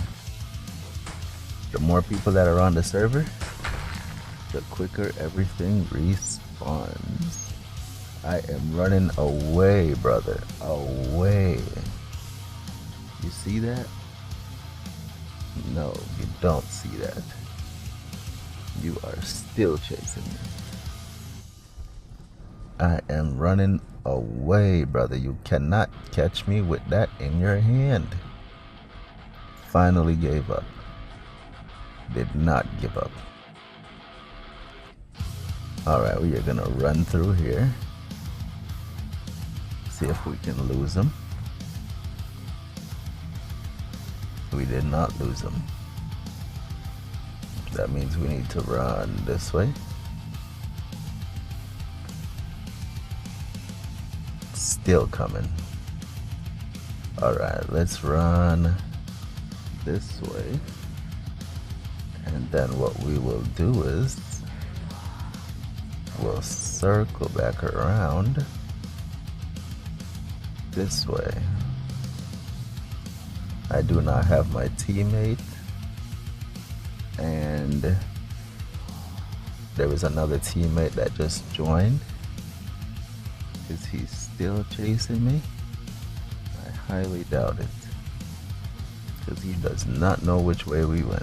The more people that are on the server, the quicker everything respawns. I am running away, brother. Away. You see that? No, you don't see that. You are still chasing me. I am running away, brother. You cannot catch me with that in your hand. Finally gave up. Did not give up. Alright, we are gonna run through here. See if we can lose them. We did not lose them. That means we need to run this way. still coming. Alright, let's run this way. And then what we will do is we'll circle back around this way. I do not have my teammate, and there was another teammate that just joined. Is he still chasing me? I highly doubt it, because he does not know which way we went.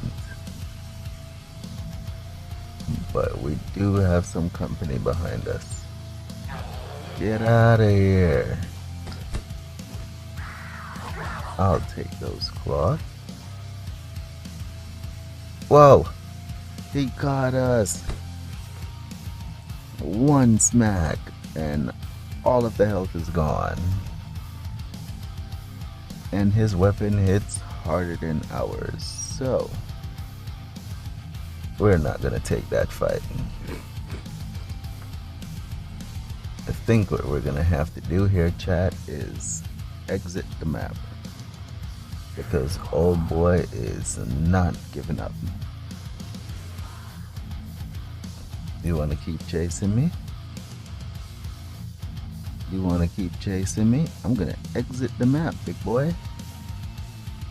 But we do have some company behind us. Get out of here. I'll take those cloth. Whoa! He caught us! One smack and all of the health is gone. And his weapon hits harder than ours, so we're not gonna take that fight. I think what we're gonna have to do here, chat, is exit the map, because old boy is not giving up. You wanna keep chasing me? You wanna keep chasing me? I'm gonna exit the map, big boy.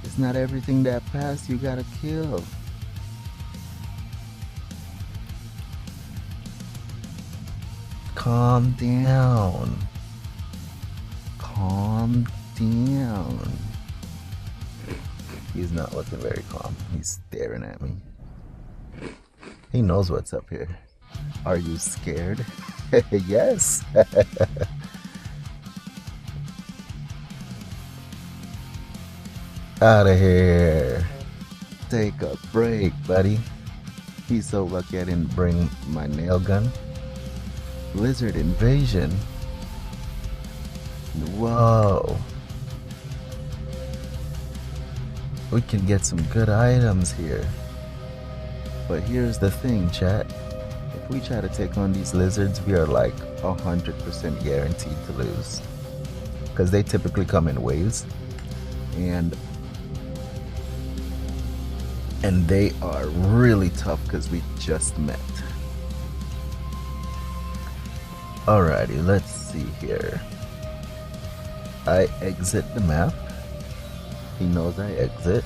It's not everything that passed you gotta kill. Calm down. Calm down. He's not looking very calm. He's staring at me. He knows what's up here. Are you scared? Yes. Out of here. Take a break, buddy. He's so lucky I didn't bring my nail gun. Lizard invasion. Whoa. We can get some good items here. But here's the thing, chat. If we try to take on these lizards, we are like 100% guaranteed to lose. Because they typically come in waves. And they are really tough because we just met. Alrighty, let's see here. I exit the map. He knows I exit.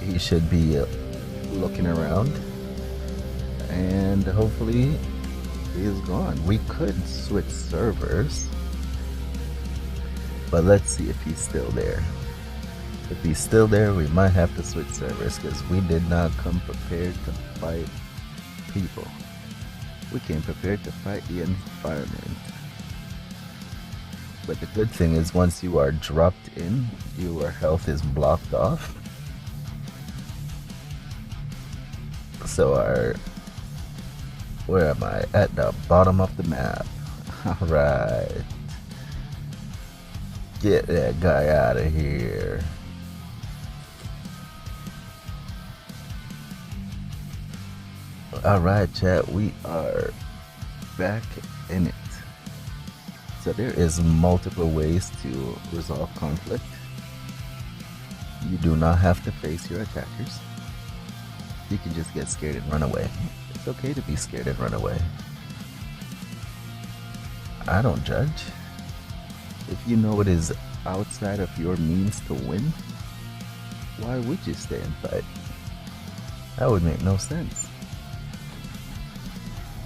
He should be looking around. And hopefully he is gone. We could switch servers. But let's see if he's still there. If he's still there, we might have to switch servers because we did not come prepared to fight people. We came prepared to fight the environment. But the good thing is once you are dropped in, your health is blocked off. So where am I? At the bottom of the map. Alright. Get that guy out of here. Alright, chat, we are back in it. So there is multiple ways to resolve conflict. You do not have to face your attackers. You can just get scared and run away. It's okay to be scared and run away. I don't judge. If you know it is outside of your means to win, why would you stay and fight? That would make no sense.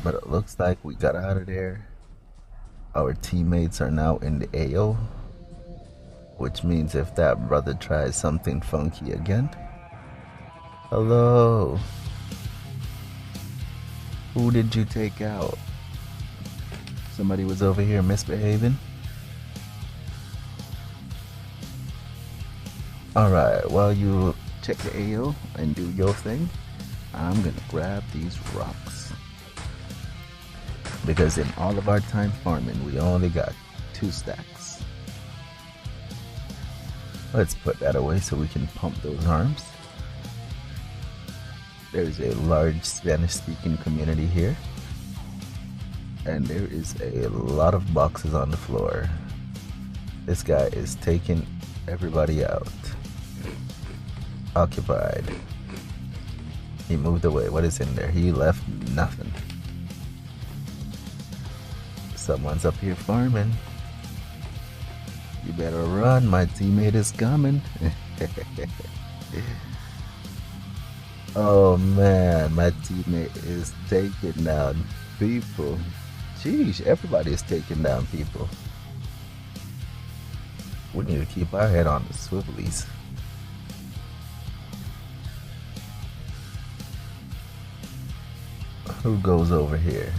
But it looks like we got out of there. Our teammates are now in the AO, which means if that brother tries something funky again. Hello. Who did you take out? Somebody was over here misbehaving. Alright, while you check the AO and do your thing, I'm gonna grab these rocks. Because in all of our time farming, we only got 2 stacks. Let's put that away so we can pump those arms. There's a large Spanish-speaking community here. And there is a lot of boxes on the floor. This guy is taking everybody out. Occupied. He moved away. What is in there? He left nothing. Someone's up here farming. You better run, my teammate is coming. Oh man, my teammate is taking down people. Sheesh, everybody is taking down people. We need to keep our head on the swivelies. Who goes over here?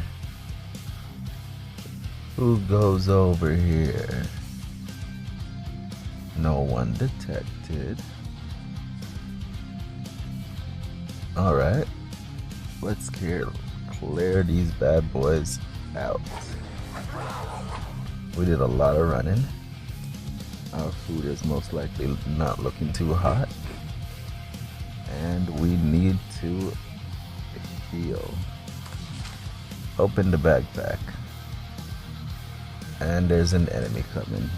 Who goes over here? No one detected. Alright. Let's clear these bad boys out. We did a lot of running. Our food is most likely not looking too hot. And we need to heal. Open the backpack. And there's an enemy coming.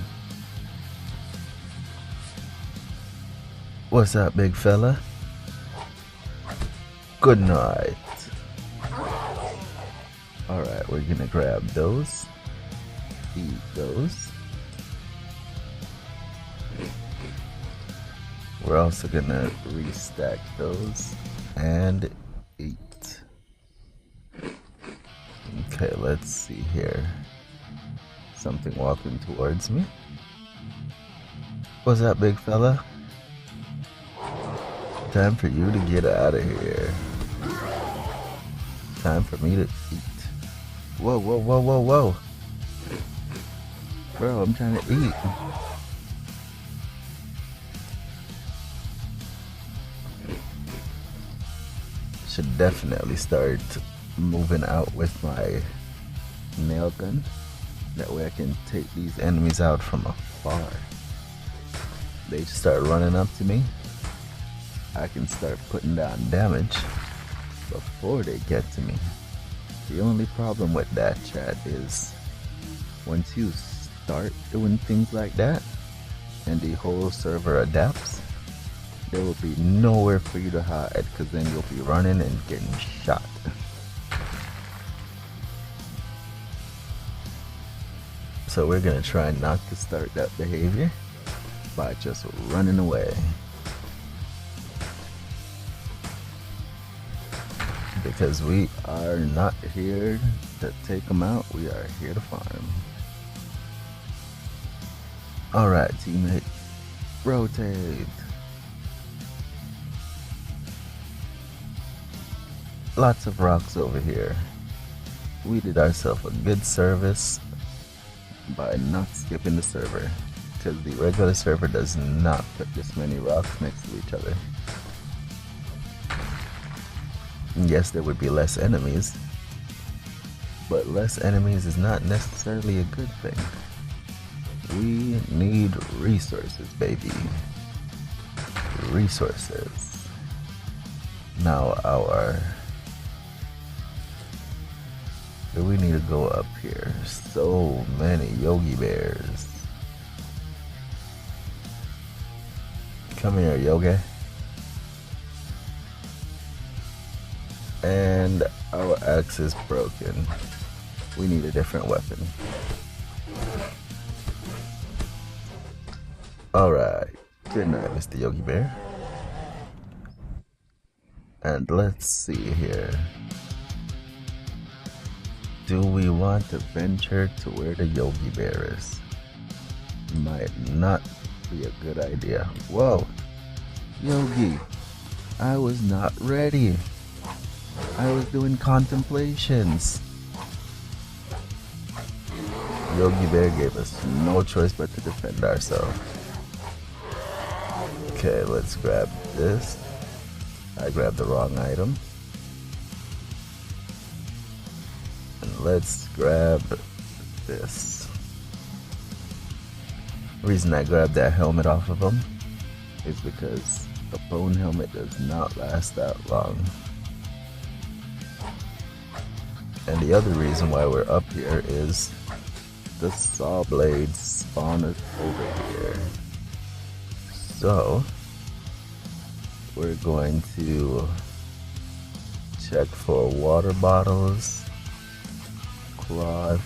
What's up, big fella? Good night. Alright, we're gonna grab those. Eat those. We're also gonna restack those and eat. Okay, let's see here. Something walking towards me. What's up, big fella? Time for you to get out of here. Time for me to eat. Whoa, whoa, whoa, whoa, whoa. Bro, I'm trying to eat. Should definitely start moving out with my nail gun. That way I can take these enemies out from afar. They just start running up to me. I can start putting down damage before they get to me. The only problem with that, chat, is once you start doing things like that and the whole server adapts, there will be nowhere for you to hide, because then you'll be running and getting shot. So we're gonna try not to start that behavior by just running away. Because we are not here to take them out, we are here to farm. Alright, teammate, rotate. Lots of rocks over here. We did ourselves a good service by not skipping the server, because the regular server does not put this many rocks next to each other. Yes, there would be less enemies, but less enemies is not necessarily a good thing. We need resources, baby. Resources. Now do we need to go up here? So many Yogi Bears. Come here, Yogi. And our axe is broken. We need a different weapon. Alright. Good night, Mr. Yogi Bear. And let's see here. Do we want to venture to where the Yogi Bear is? Might not be a good idea. Whoa! Yogi! I was not ready. I was doing contemplations. Yogi Bear gave us no choice but to defend ourselves. Okay, let's grab this. I grabbed the wrong item. And let's grab this. The reason I grabbed that helmet off of him is because the bone helmet does not last that long. And the other reason why we're up here is the saw blades spawn over here. So we're going to check for water bottles, cloth,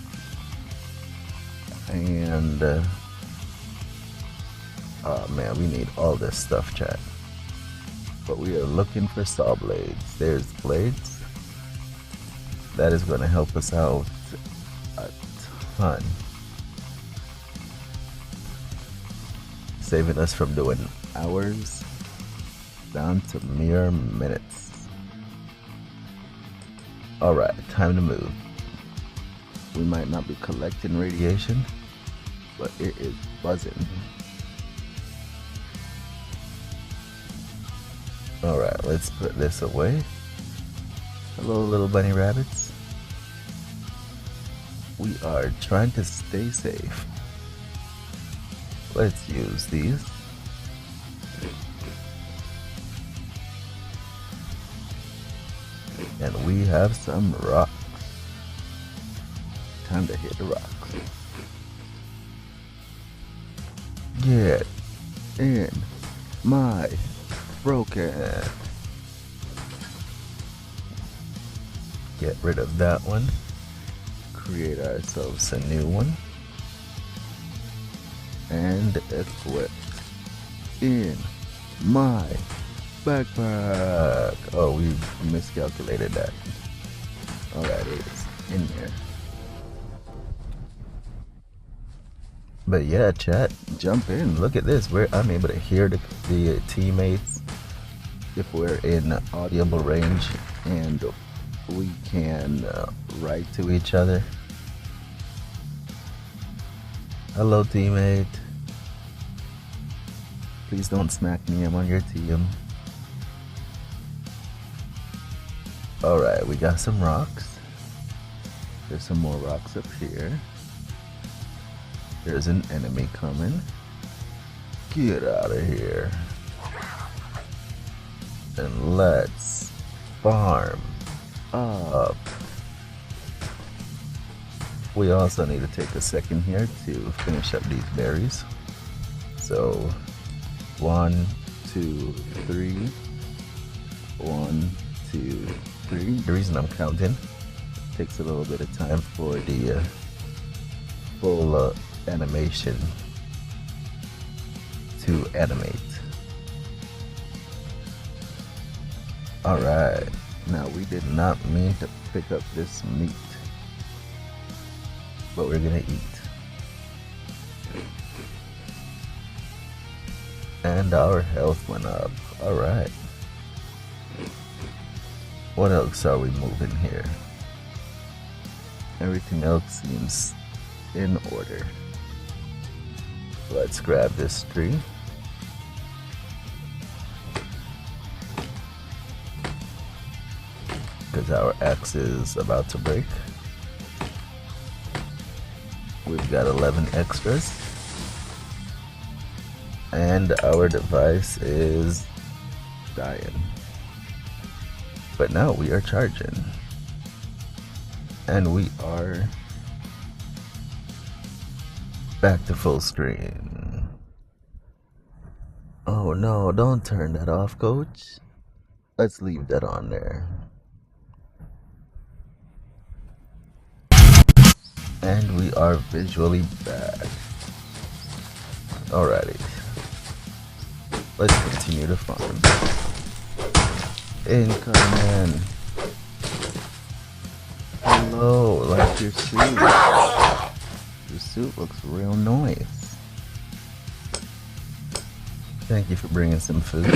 and oh man, we need all this stuff, chat. But we are looking for saw blades. There's blades. That is going to help us out a ton, saving us from doing hours down to mere minutes. Alright, time to move. We might not be collecting radiation, but it is buzzing. Alright, let's put this away. Hello, little bunny rabbits. We are trying to stay safe. Let's use these. And we have some rocks. Time to hit the rocks. Get in my broken. Get rid of that one. Create ourselves a new one. And equip in my backpack. Oh, we miscalculated that. Alright, it's in there. But yeah, chat, jump in. Look at this. I'm able to hear the teammates if we're in audible range, and we can write to each other. Hello, teammate. Please don't smack me. I'm on your team. Alright, we got some rocks. There's some more rocks up here. There's an enemy coming. Get out of here. And let's farm up. We also need to take a second here to finish up these berries. So 1, 2, 3. 1, 2, 3. The reason I'm counting, takes a little bit of time for the full animation to animate. Alright, now we did not mean to pick up this meat, but we're gonna eat. And our health went up. Alright. What else are we moving here? Everything else seems in order. Let's grab this tree. Because our axe is about to break. We've got 11 extras. And our device is dying. But now we are charging. And we are back to full screen. Oh no, don't turn that off, coach. Let's leave that on there. And we are visually back. Alrighty. Let's continue to farm. Incoming. Hello, like your suit. Your suit looks real nice. Thank you for bringing some food.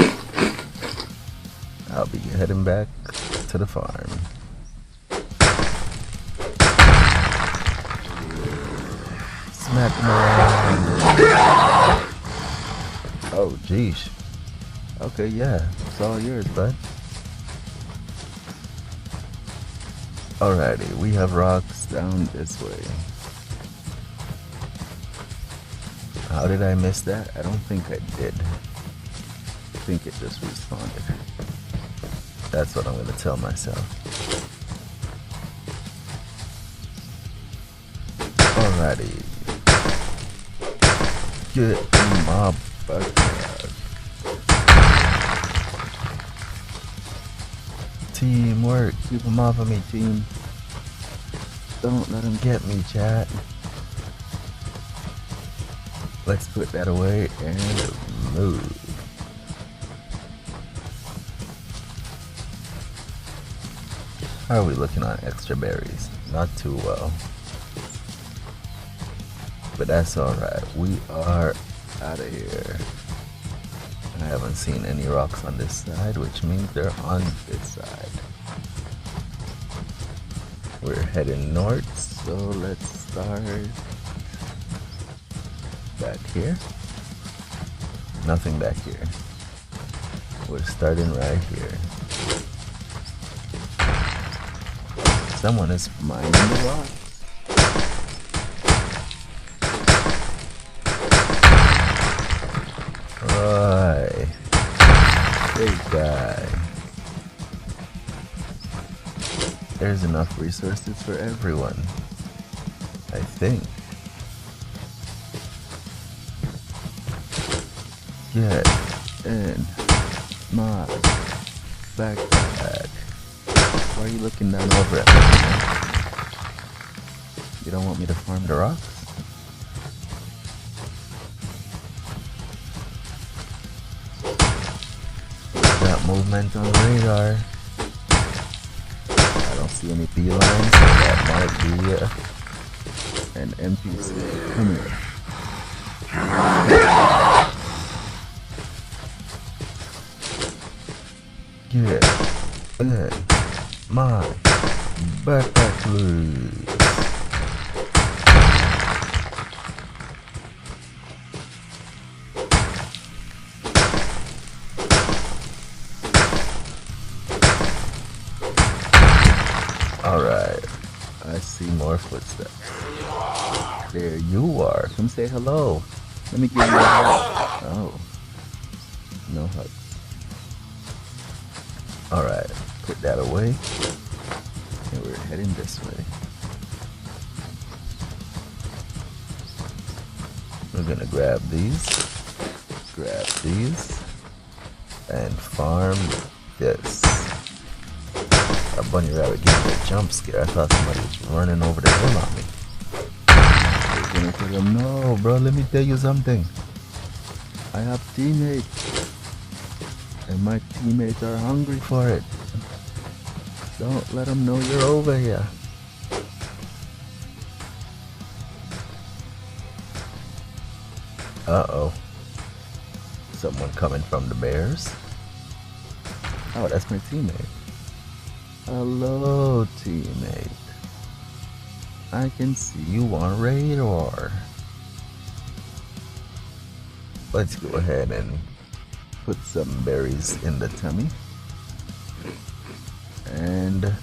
I'll be heading back to the farm. Smack him around. Oh, geez. Okay, yeah. It's all yours, bud. Alrighty, we have rocks down this way. How did I miss that? I don't think I did. I think it just responded. That's what I'm going to tell myself. Alrighty. Get in my backpack. Teamwork. Keep him off of me, team. Don't let him get me, chat. Let's put that away and move. How are we looking on extra berries? Not too well. But that's alright. We are out of here. I haven't seen any rocks on this side, which means they're on this side. We're heading north, so let's start back here. Nothing back here. We're starting right here. Someone is mining the rocks. Right. Big guy. There's enough resources for everyone, I think. Get in my backpack. Why are you looking down over at me? You don't want me to farm the rocks? Got movement on radar. I don't see any beelines, so that might be an NPC. Come here. Get in my backpack, please. Alright, I see more footsteps. There you are. Come say hello. Let me give you a hug. Oh, no hugs. Alright, put that away. And we're heading this way. We're gonna grab these, and farm this. A bunny rabbit gave me a jump scare. I thought somebody was running over the hill on me. I was gonna tell him, no, bro, let me tell you something. I have teammates. And my teammates are hungry for it. Don't let them know you're over here. Uh-oh. Someone coming from the bears. Oh, that's my teammate. Hello, teammate. I can see you on radar. Let's go ahead and put some berries in the tummy. And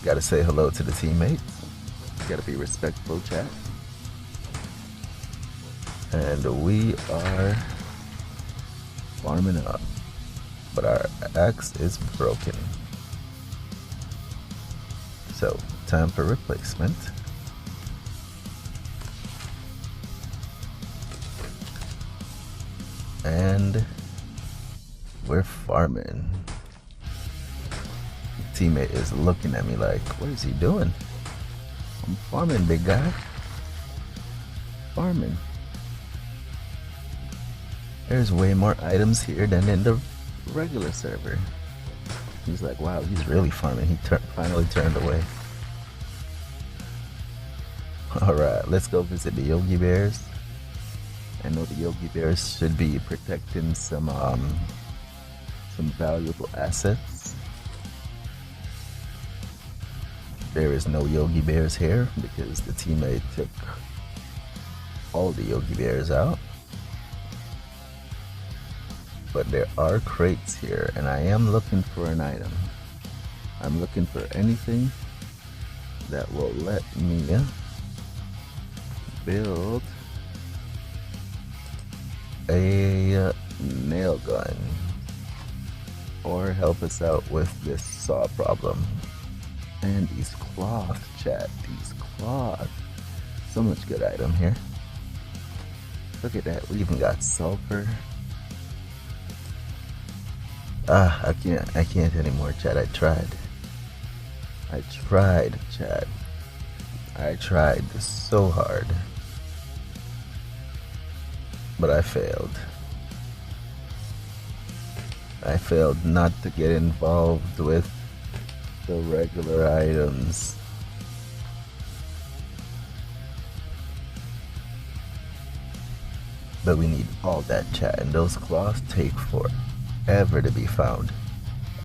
gotta say hello to the teammates. Gotta be respectful, chat. And we are farming up, but our axe is broken. So, time for replacement. And we're farming. The teammate is looking at me like, what is he doing? I'm farming, big guy. Farming. There's way more items here than in the regular server. He's like, wow, he's really farming. He finally turned away. Alright, let's go visit the Yogi Bears. I know the Yogi Bears should be protecting some valuable assets. There is no Yogi Bears here because the teammate took all the Yogi Bears out. But there are crates here, and I am looking for an item. I'm looking for anything that will let me build a nail gun. or help us out with this saw problem. And these cloth, chat, these cloth. So much good item here. Look at that, we even got sulfur. I can't anymore, chat. I tried, chat. I tried so hard, but I failed. I failed not to get involved with the regular items. But we need all that, chat, and those cloths take forever to be found.